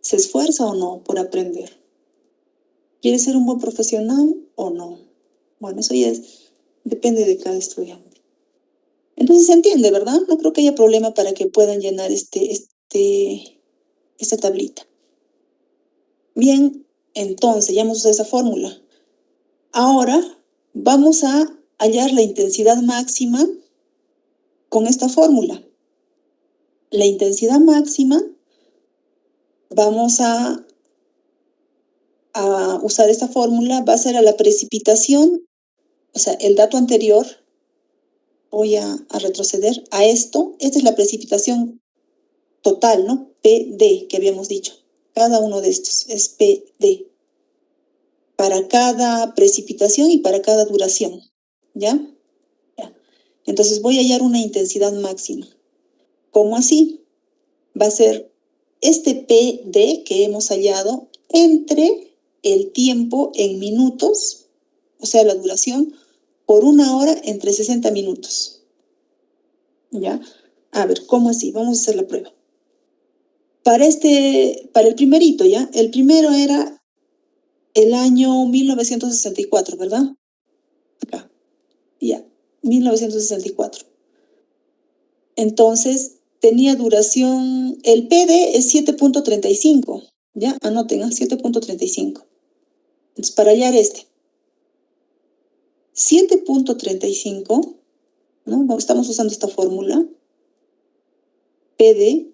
[SPEAKER 2] se esfuerza o no por aprender? ¿Quiere ser un buen profesional o no? Bueno, eso ya depende de cada estudiante. Entonces se entiende, ¿verdad? No creo que haya problema para que puedan llenar esta tablita. Bien, entonces ya hemos usado esa fórmula. Ahora vamos a hallar la intensidad máxima con esta fórmula. La intensidad máxima, vamos a usar esta fórmula, va a ser a la precipitación, o sea, el dato anterior, voy a retroceder a esto. Esta es la precipitación total, ¿no? PD, que habíamos dicho. Cada uno de estos es PD. Para cada precipitación y para cada duración. ¿Ya? Ya. Entonces voy a hallar una intensidad máxima. ¿Cómo así? Va a ser este PD que hemos hallado entre el tiempo en minutos, o sea, la duración, por 1 hora entre 60 minutos. ¿Ya? A ver, ¿cómo así? Vamos a hacer la prueba. Para el primerito, ¿ya? El primero era el año 1964, ¿verdad? Acá. Ya, 1964. Entonces, tenía duración, el PD es 7.35, ¿ya? Anoten, 7.35. Entonces, para hallar 7.35, ¿no? Estamos usando esta fórmula, PD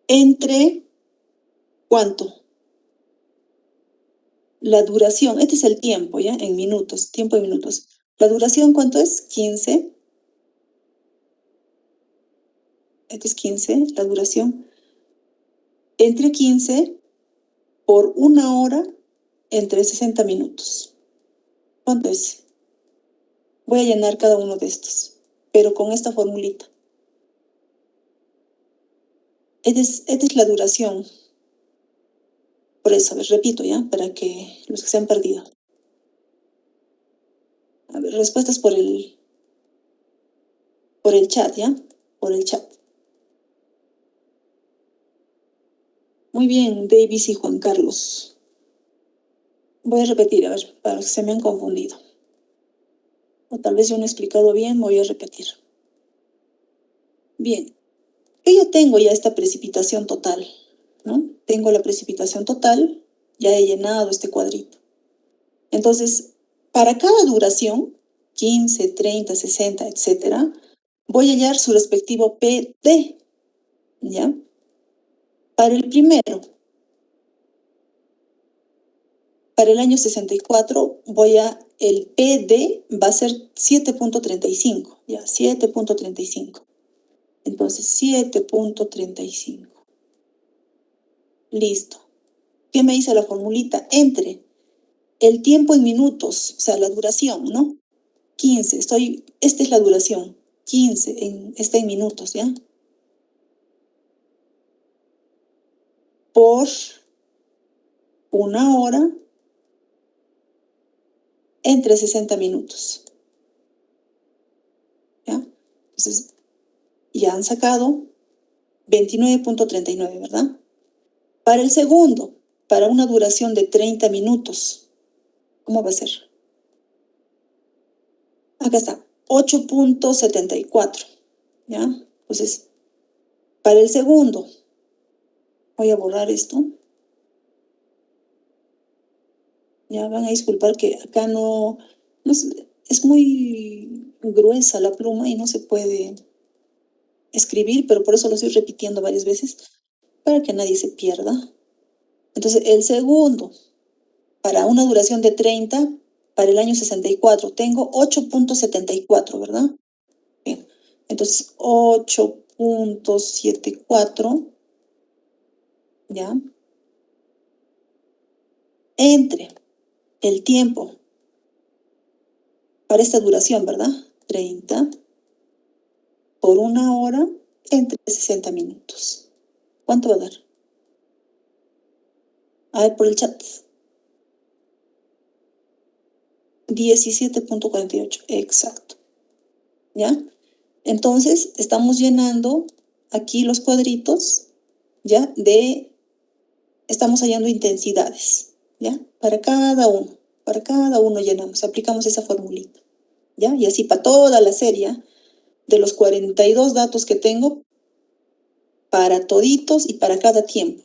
[SPEAKER 2] entre, ¿cuánto? La duración, este es el tiempo, ¿ya? En minutos, tiempo en minutos. La duración, ¿cuánto es? 15. Este es 15, la duración. Entre 15 por 1 hora entre 60 minutos. ¿Cuánto es? Voy a llenar cada uno de estos, pero con esta formulita. Esta es la duración. Por eso, a ver, repito, ¿ya? Para que los que se han perdido. A ver, respuestas por el chat, ¿ya? Por el chat. Muy bien, Davis y Juan Carlos. Voy a repetir, a ver, para los que se me han confundido. O tal vez yo no he explicado bien, voy a repetir. Bien, yo tengo ya esta precipitación total, ¿no? Tengo la precipitación total, ya he llenado este cuadrito. Entonces, para cada duración, 15, 30, 60, etcétera, voy a hallar su respectivo PD, ¿ya? Para el primero, para el año 64, el PD va a ser 7.35, ¿ya? 7.35. Entonces, 7.35. Listo. ¿Qué me dice la formulita? Entre el tiempo en minutos, o sea, la duración, ¿no? 15, esta es la duración. 15, está en minutos, ¿ya? Por 1 hora entre 60 minutos. ¿Ya? Entonces, ya han sacado 29.39, ¿verdad? Para el segundo, para una duración de 30 minutos, ¿cómo va a ser? Acá está, 8.74, ¿ya? Entonces, para el segundo, voy a borrar esto. Ya van a disculpar que acá es muy gruesa la pluma y no se puede escribir, pero por eso lo estoy repitiendo varias veces, para que nadie se pierda. Entonces, el segundo, para una duración de 30, para el año 64, tengo 8.74, ¿verdad? Bien, entonces 8.74, ¿ya? Entre el tiempo para esta duración, ¿verdad? 30 por una hora entre 60 minutos. ¿Cuánto va a dar? A ver por el chat. 17.48, exacto. ¿Ya? Entonces, estamos llenando aquí los cuadritos, ¿ya? Estamos hallando intensidades, ¿ya? Para cada uno llenamos, aplicamos esa formulita, ¿ya? Y así para toda la serie, de los 42 datos que tengo, para toditos y para cada tiempo.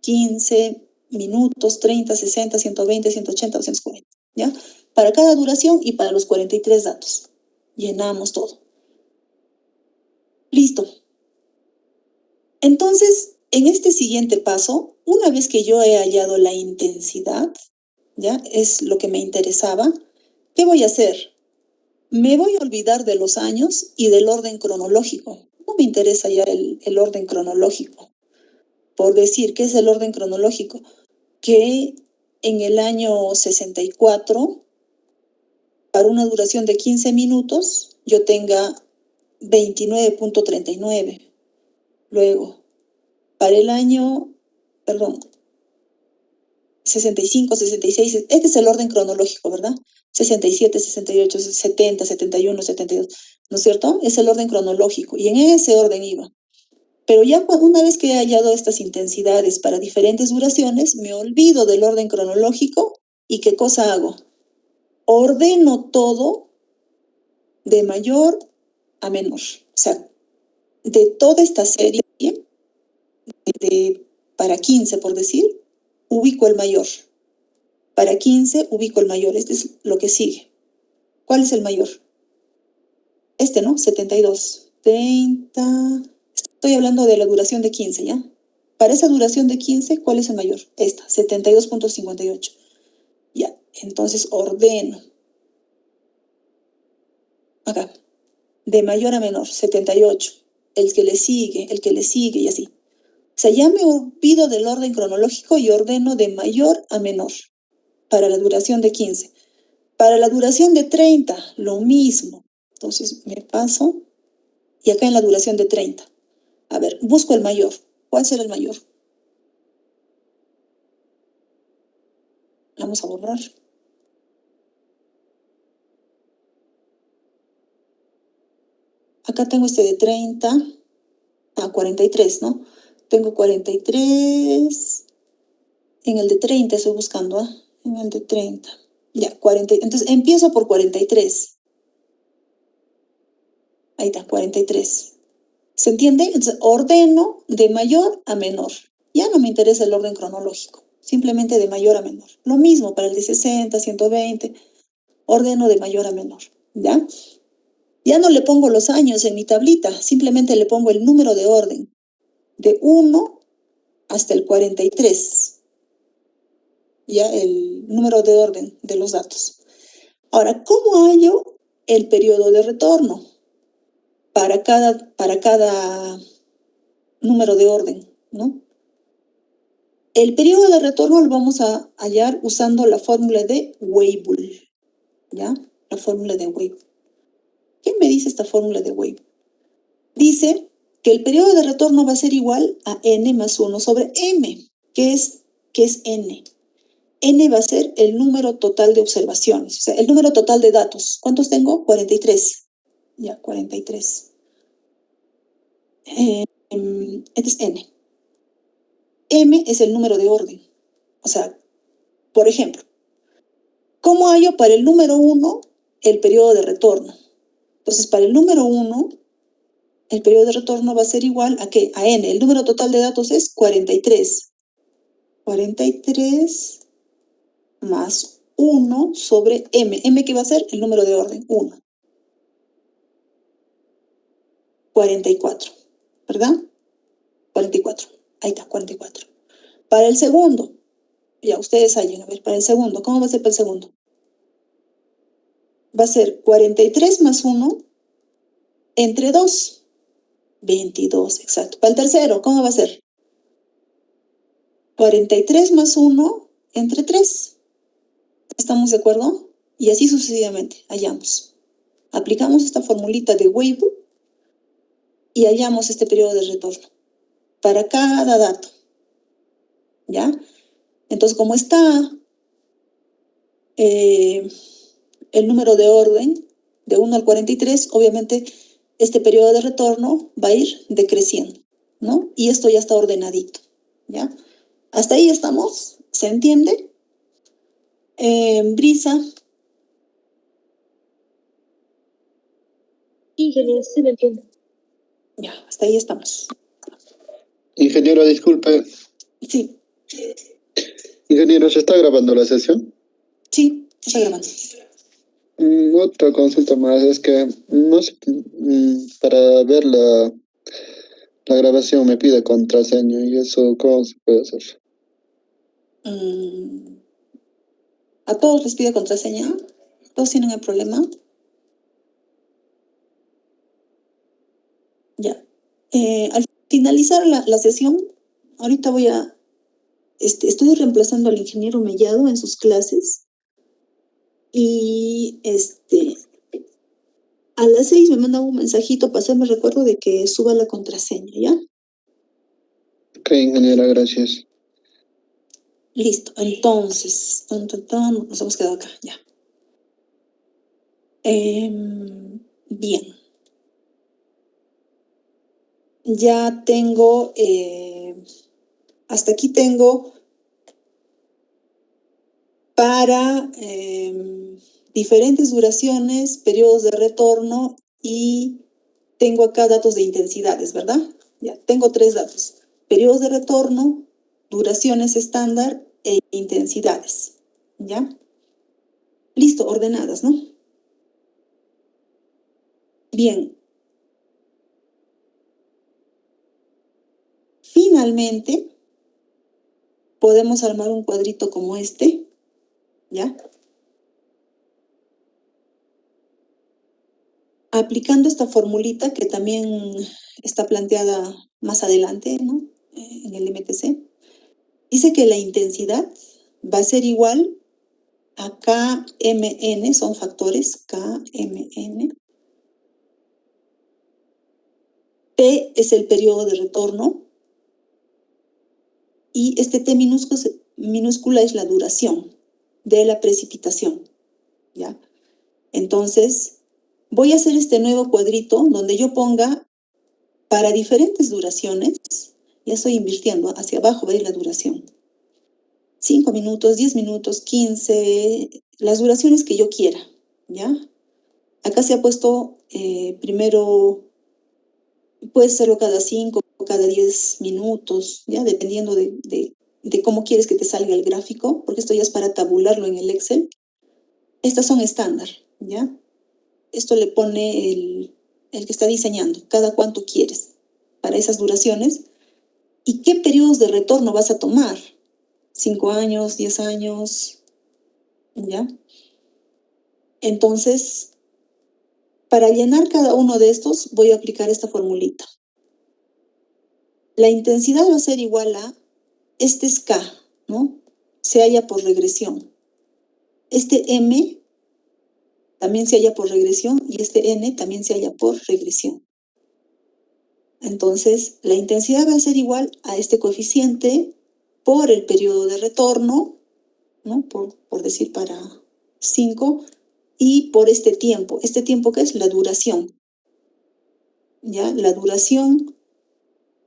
[SPEAKER 2] 15 minutos, 30, 60, 120, 180, 240, ¿ya? Para cada duración y para los 43 datos. Llenamos todo. Listo. Entonces, en este siguiente paso, una vez que yo he hallado la intensidad, ¿ya? Es lo que me interesaba, ¿qué voy a hacer? Me voy a olvidar de los años y del orden cronológico. No me interesa ya el orden cronológico. Por decir, ¿qué es el orden cronológico? Que en el año 64, para una duración de 15 minutos, yo tenga 29.39. Luego, para el año, 65, 66, este es el orden cronológico, ¿verdad? 67, 68, 70, 71, 72, ¿no es cierto? Es el orden cronológico y en ese orden iba. Pero ya una vez que he hallado estas intensidades para diferentes duraciones, me olvido del orden cronológico y ¿qué cosa hago? Ordeno todo de mayor a menor. O sea, de toda esta serie, para 15, por decir, ubico el mayor. Para 15 ubico el mayor. Este es lo que sigue. ¿Cuál es el mayor? Este, ¿no? 72. 30. Estoy hablando de la duración de 15, ¿ya? Para esa duración de 15, ¿cuál es el mayor? Esta, 72.58. Ya, entonces ordeno. Acá. De mayor a menor, 78. El que le sigue y así. O sea, ya me olvido del orden cronológico y ordeno de mayor a menor para la duración de 15. Para la duración de 30, lo mismo. Entonces me paso y acá en la duración de 30. A ver, busco el mayor. ¿Cuál será el mayor? Vamos a borrar. Acá tengo este de 30 a 43, ¿no? Tengo 43. En el de 30 estoy buscando, ¿ah? En el de 30. Ya, 40. Entonces empiezo por 43. Ahí está, 43. ¿Se entiende? Entonces ordeno de mayor a menor. Ya no me interesa el orden cronológico. Simplemente de mayor a menor. Lo mismo para el de 60, 120. Ordeno de mayor a menor. ¿Ya? Ya no le pongo los años en mi tablita. Simplemente le pongo el número de orden. De 1 hasta el 43. Ya el número de orden de los datos. Ahora, ¿cómo hallo el periodo de retorno para cada número de orden, ¿no? El periodo de retorno lo vamos a hallar usando la fórmula de Weibull, ¿ya? La fórmula de Weibull. ¿Qué me dice esta fórmula de Weibull? Dice que el periodo de retorno va a ser igual a n más 1 sobre m. ¿Qué es n? N va a ser el número total de observaciones, o sea, el número total de datos. ¿Cuántos tengo? 43. Ya, 43. Este es n. M es el número de orden. O sea, por ejemplo, ¿cómo hallo para el número 1 el periodo de retorno? Entonces, para el número 1, el periodo de retorno va a ser igual a ¿qué? A n. El número total de datos es 43. 43 más 1 sobre m. M, ¿qué va a ser? El número de orden, 1. 44. ¿verdad? 44. Ahí está, 44. Para el segundo, ya ustedes hallen, a ver, para el segundo, ¿cómo va a ser para el segundo? Va a ser 43 más 1 entre 2. 22, exacto. Para el tercero, ¿cómo va a ser? 43 más 1 entre 3. ¿Estamos de acuerdo? Y así sucesivamente, hallamos. Aplicamos esta formulita de Weibull y hallamos este periodo de retorno para cada dato. ¿Ya? Entonces, como está el número de orden de 1 al 43, obviamente este periodo de retorno va a ir decreciendo, ¿no? Y esto ya está ordenadito, ¿ya? Hasta ahí estamos, ¿se entiende? Brisa.
[SPEAKER 3] Ingeniero, sí lo entiendo.
[SPEAKER 2] Ya, hasta ahí estamos.
[SPEAKER 5] Ingeniero, disculpe.
[SPEAKER 2] Sí,
[SPEAKER 5] Ingeniero, ¿se está grabando la sesión?
[SPEAKER 2] sí, está grabando.
[SPEAKER 5] Otra consulta más, es que no sé, para ver la grabación me pide contraseña y eso, ¿cómo se puede hacer?
[SPEAKER 2] ¿A todos les pide contraseña? ¿Todos tienen el problema? Ya. Al finalizar la sesión, ahorita voy a... estoy reemplazando al ingeniero Mellado en sus clases y a las 6 me manda un mensajito para hacerme recuerdo de que suba la contraseña, ¿ya?
[SPEAKER 5] Ok, ingeniera, gracias.
[SPEAKER 2] Listo, entonces, nos hemos quedado acá, ya. Bien. Ya tengo, hasta aquí tengo para diferentes duraciones, periodos de retorno y tengo acá datos de intensidades, ¿verdad? Ya, tengo 3 datos. Periodos de retorno, duraciones estándar e intensidades, ¿ya? Listo, ordenadas, ¿no? Bien. Finalmente, podemos armar un cuadrito como este, ¿ya? Aplicando esta formulita que también está planteada más adelante, ¿no? En el MTC. Dice que la intensidad va a ser igual a KMN, son factores KMN. T es el periodo de retorno y este T minúscula es la duración de la precipitación, ¿ya? Entonces, voy a hacer este nuevo cuadrito donde yo ponga para diferentes duraciones, ya estoy invirtiendo, hacia abajo va a ir la duración. 5 minutos, 10 minutos, 15, las duraciones que yo quiera, ¿ya? Acá se ha puesto primero, puede serlo cada 5, cada 10 minutos, ¿ya? Dependiendo de cómo quieres que te salga el gráfico, porque esto ya es para tabularlo en el Excel. Estas son estándar, ¿ya? Esto le pone el que está diseñando, cada cuánto quieres para esas duraciones y qué periodos de retorno vas a tomar. 5 años, 10 años, ¿ya? Entonces, para llenar cada uno de estos, voy a aplicar esta formulita. La intensidad va a ser igual a, este es K, ¿no? Se halla por regresión. Este M también se halla por regresión y este N también se halla por regresión. Entonces, la intensidad va a ser igual a este coeficiente por el periodo de retorno, ¿no? Por decir para 5, y por este tiempo. ¿Este tiempo qué es? La duración. ¿Ya? La duración.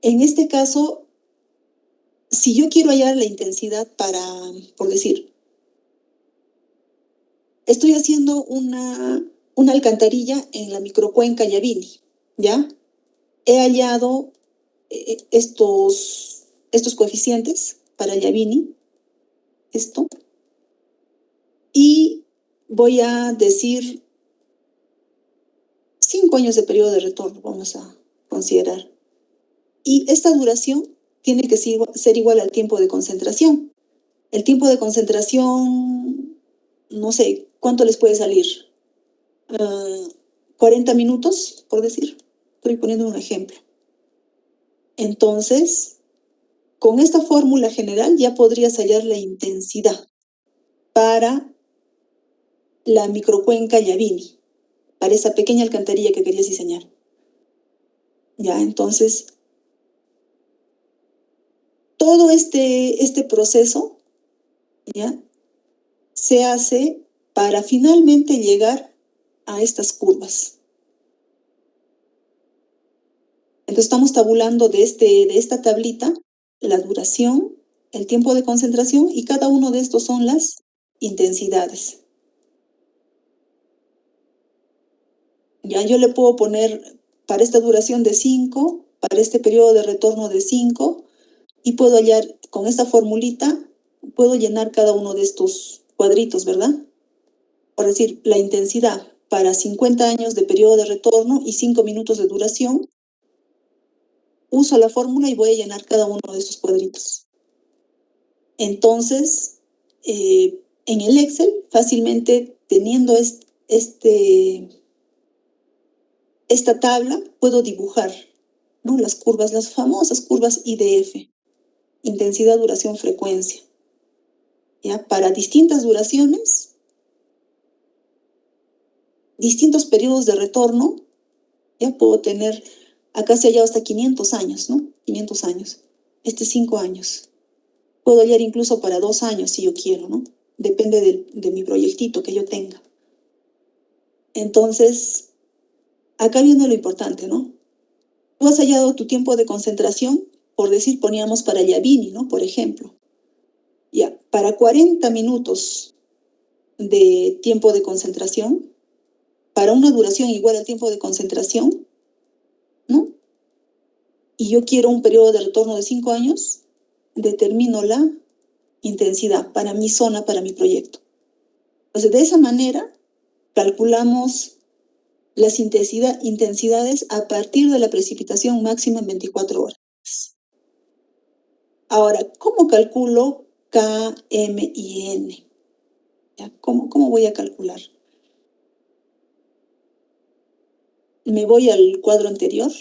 [SPEAKER 2] En este caso, si yo quiero hallar la intensidad para, por decir, estoy haciendo una alcantarilla en la microcuenca Yavini, ¿ya? He hallado estos coeficientes para Yavini, esto, y voy a decir 5 años de periodo de retorno, vamos a considerar. Y esta duración tiene que ser igual al tiempo de concentración. El tiempo de concentración, no sé, ¿cuánto les puede salir? 40 minutos, por decir. Estoy poniendo un ejemplo. Entonces, con esta fórmula general ya podrías hallar la intensidad para la microcuenca Yavini, para esa pequeña alcantarilla que querías diseñar. Ya, entonces, todo este proceso, ¿ya?, se hace para finalmente llegar a estas curvas. Entonces estamos tabulando de esta tablita la duración, el tiempo de concentración, y cada uno de estos son las intensidades. Ya yo le puedo poner para esta duración de 5, para este periodo de retorno de 5, y puedo hallar con esta formulita, puedo llenar cada uno de estos cuadritos, ¿verdad? Por decir, la intensidad para 50 años de periodo de retorno y 5 minutos de duración. Uso la fórmula y voy a llenar cada uno de estos cuadritos. Entonces, en el Excel, fácilmente teniendo esta tabla, puedo dibujar, ¿no?, las curvas, las famosas curvas IDF, intensidad, duración, frecuencia. ¿Ya? Para distintas duraciones, distintos periodos de retorno, ya puedo tener, acá se ha hallado hasta 500 años, ¿no? 500 años. 5 años. Puedo hallar incluso para 2 años si yo quiero, ¿no? Depende de mi proyectito que yo tenga. Entonces, acá viene lo importante, ¿no? Tú has hallado tu tiempo de concentración, por decir, poníamos para Yavini, ¿no? Por ejemplo. Ya, para 40 minutos de tiempo de concentración, para una duración igual al tiempo de concentración, ¿no? Y yo quiero un periodo de retorno de 5 años, determino la intensidad para mi zona, para mi proyecto. Entonces, de esa manera, calculamos las intensidades a partir de la precipitación máxima en 24 horas. Ahora, ¿cómo calculo K, M y N? ¿Ya? ¿Cómo voy a calcular? Me voy al cuadro anterior.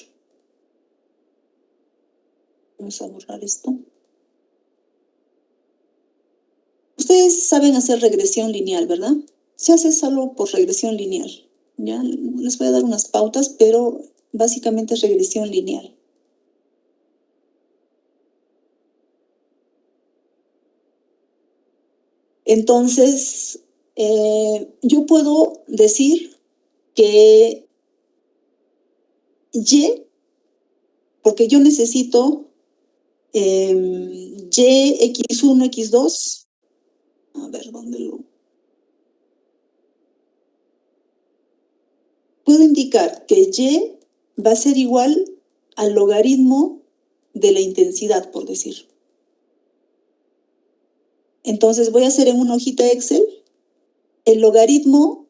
[SPEAKER 2] Vamos a borrar esto. Ustedes saben hacer regresión lineal, ¿verdad? Se hace solo por regresión lineal. ¿Ya? Les voy a dar unas pautas, pero básicamente es regresión lineal. Entonces, yo puedo decir que Y, porque yo necesito Y, X1, X2. A ver, ¿dónde lo...? Puedo indicar que Y va a ser igual al logaritmo de la intensidad, por decir. Entonces voy a hacer en una hojita Excel el logaritmo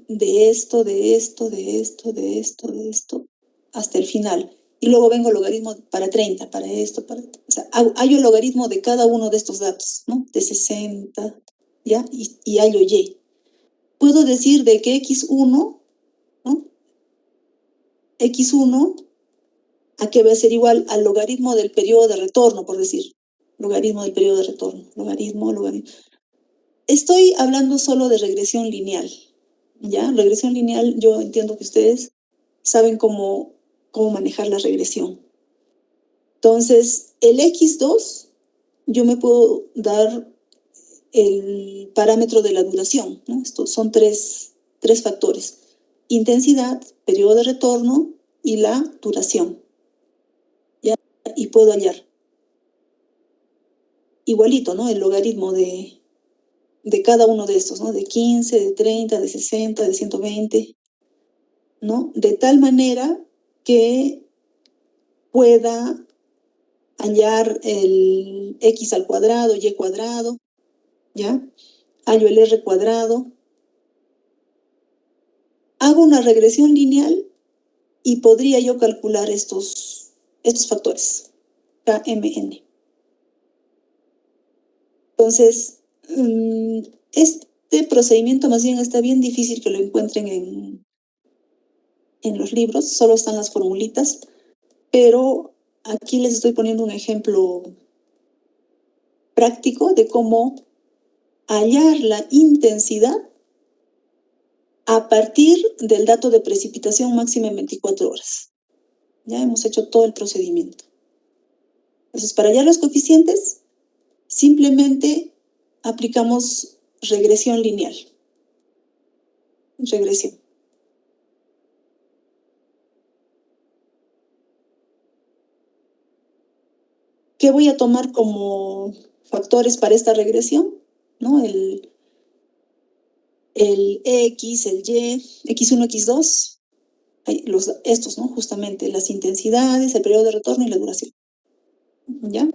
[SPEAKER 2] de esto, de esto, de esto, de esto, de esto, hasta el final. Y luego vengo el logaritmo para 30, para esto, para... O sea, hallo el logaritmo de cada uno de estos datos, ¿no? De 60, ¿ya? Y hallo Y. Puedo decir de que X1, ¿no? X1, ¿a qué va a ser igual? Al logaritmo del periodo de retorno, por decir. Logaritmo del periodo de retorno. Logaritmo. Estoy hablando solo de regresión lineal, ¿ya? Regresión lineal, yo entiendo que ustedes saben cómo manejar la regresión. Entonces, el X2, yo me puedo dar el parámetro de la duración, ¿no? Estos son tres factores: intensidad, periodo de retorno y la duración. ¿Ya? Y puedo hallar igualito, ¿no? El logaritmo de cada uno de estos, ¿no? De 15, de 30, de 60, de 120, ¿no? De tal manera que pueda hallar el X al cuadrado, Y cuadrado, ¿ya? Hallo el R cuadrado. Hago una regresión lineal y podría yo calcular estos estos factores, KMN. Entonces, este procedimiento más bien está bien difícil que lo encuentren en los libros, solo están las formulitas, pero aquí les estoy poniendo un ejemplo práctico de cómo hallar la intensidad a partir del dato de precipitación máxima en 24 horas. Ya hemos hecho todo el procedimiento. Entonces, para hallar los coeficientes, simplemente aplicamos regresión lineal. Regresión. ¿Qué voy a tomar como factores para esta regresión? ¿No? El X, el Y, X1, X2, estos, ¿no? Justamente las intensidades, el periodo de retorno y la duración. ¿Ya?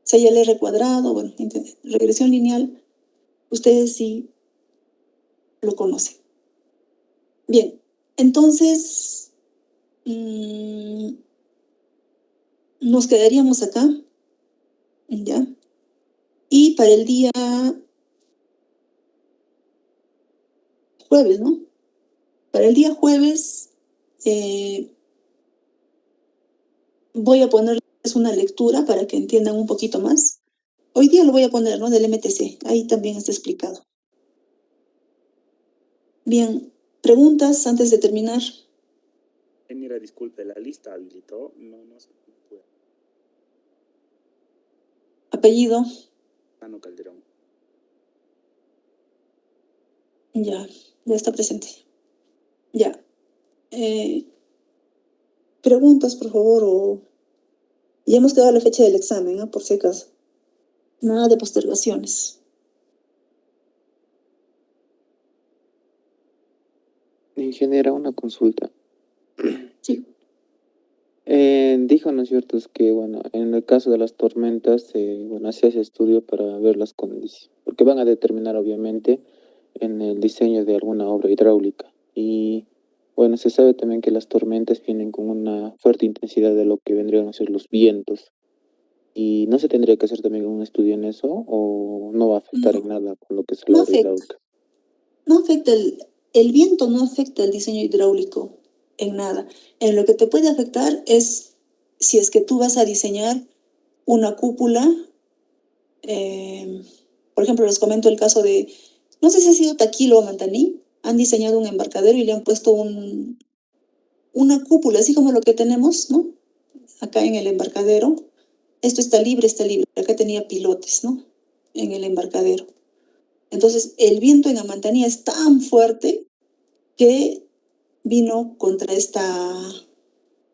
[SPEAKER 2] 6L cuadrado, bueno, regresión lineal, ustedes sí lo conocen. Bien, entonces nos quedaríamos acá, ¿ya? Y para el día jueves, ¿no? Para el día jueves voy a ponerles una lectura para que entiendan un poquito más. Hoy día lo voy a poner, ¿no? Del MTC, ahí también está explicado. Bien, ¿preguntas antes de terminar?
[SPEAKER 4] Mira, disculpe, la lista habilitó, no se puede.
[SPEAKER 2] Apellido.
[SPEAKER 4] Ano Calderón.
[SPEAKER 2] Ya está presente. Ya. Preguntas, por favor, o... Ya hemos quedado la fecha del examen, ¿no? Por si acaso. Nada de postergaciones.
[SPEAKER 11] Ingeniera, una consulta.
[SPEAKER 2] Sí.
[SPEAKER 11] Dijo, ¿no es cierto? Es que, bueno, en el caso de las tormentas, bueno, hacía ese estudio para ver las condiciones, porque van a determinar, obviamente, en el diseño de alguna obra hidráulica. Y, bueno, se sabe también que las tormentas vienen con una fuerte intensidad de lo que vendrían a ser los vientos. ¿Y no se tendría que hacer también un estudio en eso, o no va a afectar en nada con lo que es la obra hidráulica?
[SPEAKER 2] No afecta el viento, no afecta el diseño hidráulico en nada. En lo que te puede afectar es si es que tú vas a diseñar una cúpula. Por ejemplo, les comento el caso de, no sé si ha sido Taquilo o Mantaní, han diseñado un embarcadero y le han puesto una cúpula, así como lo que tenemos, ¿no? Acá en el embarcadero. Esto está libre. Acá tenía pilotes, ¿no? En el embarcadero. Entonces, el viento en Amantanía es tan fuerte que vino contra esta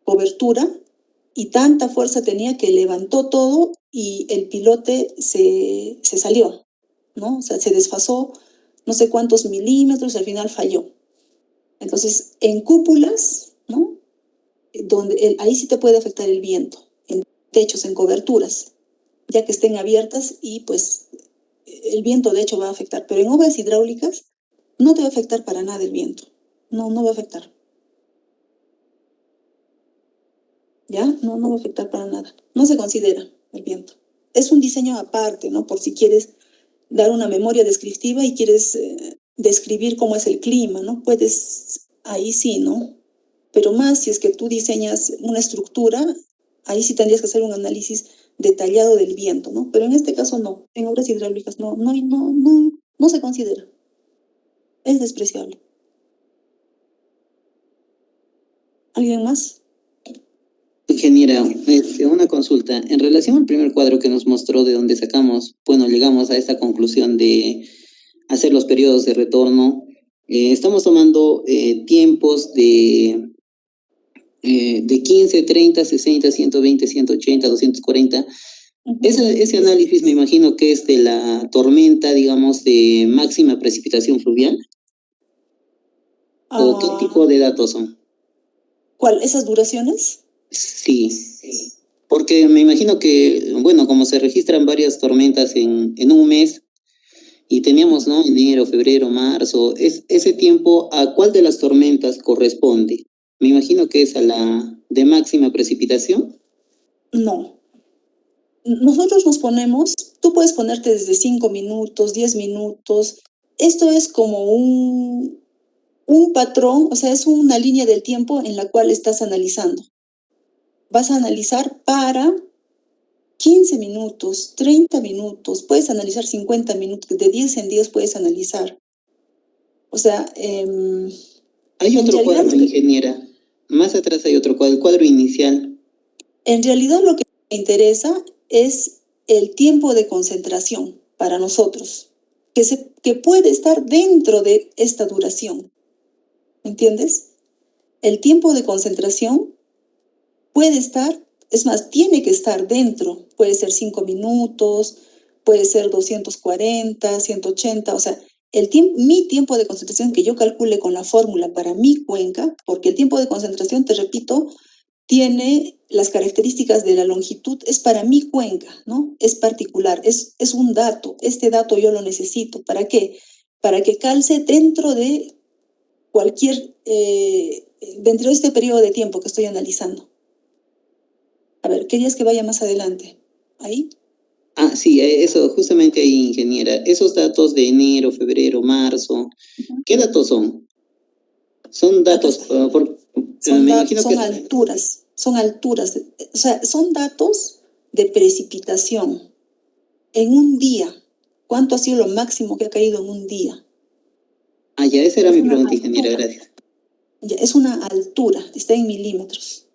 [SPEAKER 2] cobertura y tanta fuerza tenía que levantó todo y el pilote se salió, ¿no? O sea, se desfasó no sé cuántos milímetros y al final falló. Entonces, en cúpulas, ¿no? Donde ahí sí te puede afectar el viento, en techos, en coberturas, ya que estén abiertas y pues el viento de hecho va a afectar, pero en obras hidráulicas no te va a afectar para nada el viento, no va a afectar. ¿Ya? No va a afectar para nada. No se considera el viento. Es un diseño aparte, ¿no? Por si quieres dar una memoria descriptiva y quieres describir cómo es el clima, ¿no? Puedes, ahí sí, ¿no? Pero más si es que tú diseñas una estructura, ahí sí tendrías que hacer un análisis detallado del viento, ¿no? Pero en este caso no. En obras hidráulicas no se considera. Es despreciable. ¿Alguien más?
[SPEAKER 9] Ingeniera, una consulta. En relación al primer cuadro que nos mostró de donde sacamos, bueno, llegamos a esta conclusión de hacer los periodos de retorno. Estamos tomando tiempos de 15, 30, 60, 120, 180, 240. Ese análisis me imagino que es de la tormenta, digamos, de máxima precipitación fluvial. ¿O qué tipo de datos son?
[SPEAKER 2] ¿Cuál? ¿Esas duraciones?
[SPEAKER 9] Sí, porque me imagino que, bueno, como se registran varias tormentas en un mes, y teníamos, ¿no? Enero, febrero, marzo, ese tiempo, ¿a cuál de las tormentas corresponde? Me imagino que es a la de máxima precipitación.
[SPEAKER 2] ¿A cuál de las tormentas corresponde? Me imagino que es a la de máxima precipitación.
[SPEAKER 9] ¿O qué tipo de datos son?
[SPEAKER 2] Sí, No. Nosotros nos ponemos, tú puedes ponerte desde 5 minutos, 10 minutos. Esto es como un patrón, o sea, es una línea del tiempo en la cual estás analizando. Vas a analizar para 15 minutos, 30 minutos, puedes analizar 50 minutos, de 10 en 10 puedes analizar. O sea,
[SPEAKER 9] hay otro cuadro, ingeniera. Más atrás hay otro cuadro, el cuadro inicial.
[SPEAKER 2] En realidad lo que me interesa es el tiempo de concentración para nosotros, que puede estar dentro de esta duración. ¿Entiendes? El tiempo de concentración puede estar, es más, tiene que estar dentro. Puede ser 5 minutos, puede ser 240, 180, o sea, mi tiempo de concentración que yo calcule con la fórmula para mi cuenca, porque el tiempo de concentración, te repito, tiene las características de la longitud, es para mi cuenca, ¿no? Es particular, es un dato. Este dato yo lo necesito. ¿Para qué? Para que calce dentro de dentro de este periodo de tiempo que estoy analizando. A ver, ¿querías que vaya más adelante? ¿Ahí?
[SPEAKER 9] Ah, sí, eso, justamente ahí, ingeniera. Esos datos de enero, febrero, marzo, ¿qué datos son? Son datos,
[SPEAKER 2] son alturas, o sea, son datos de precipitación en un día. ¿Cuánto ha sido lo máximo que ha caído en un día?
[SPEAKER 9] Ah, ya, esa era mi pregunta, ingeniera, gracias.
[SPEAKER 2] Ya, es una altura, está en milímetros.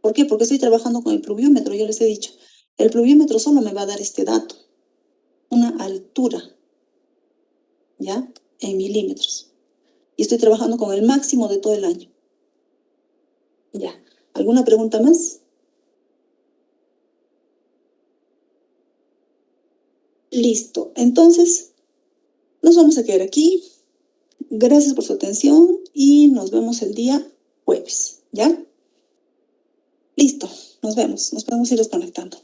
[SPEAKER 2] ¿Por qué? Porque estoy trabajando con el pluviómetro, yo les he dicho. El pluviómetro solo me va a dar este dato, una altura, ¿ya? En milímetros. Y estoy trabajando con el máximo de todo el año. Ya. ¿Alguna pregunta más? Listo. Entonces, nos vamos a quedar aquí. Gracias por su atención y nos vemos el día jueves, ¿ya? Listo. Nos vemos. Nos podemos ir desconectando.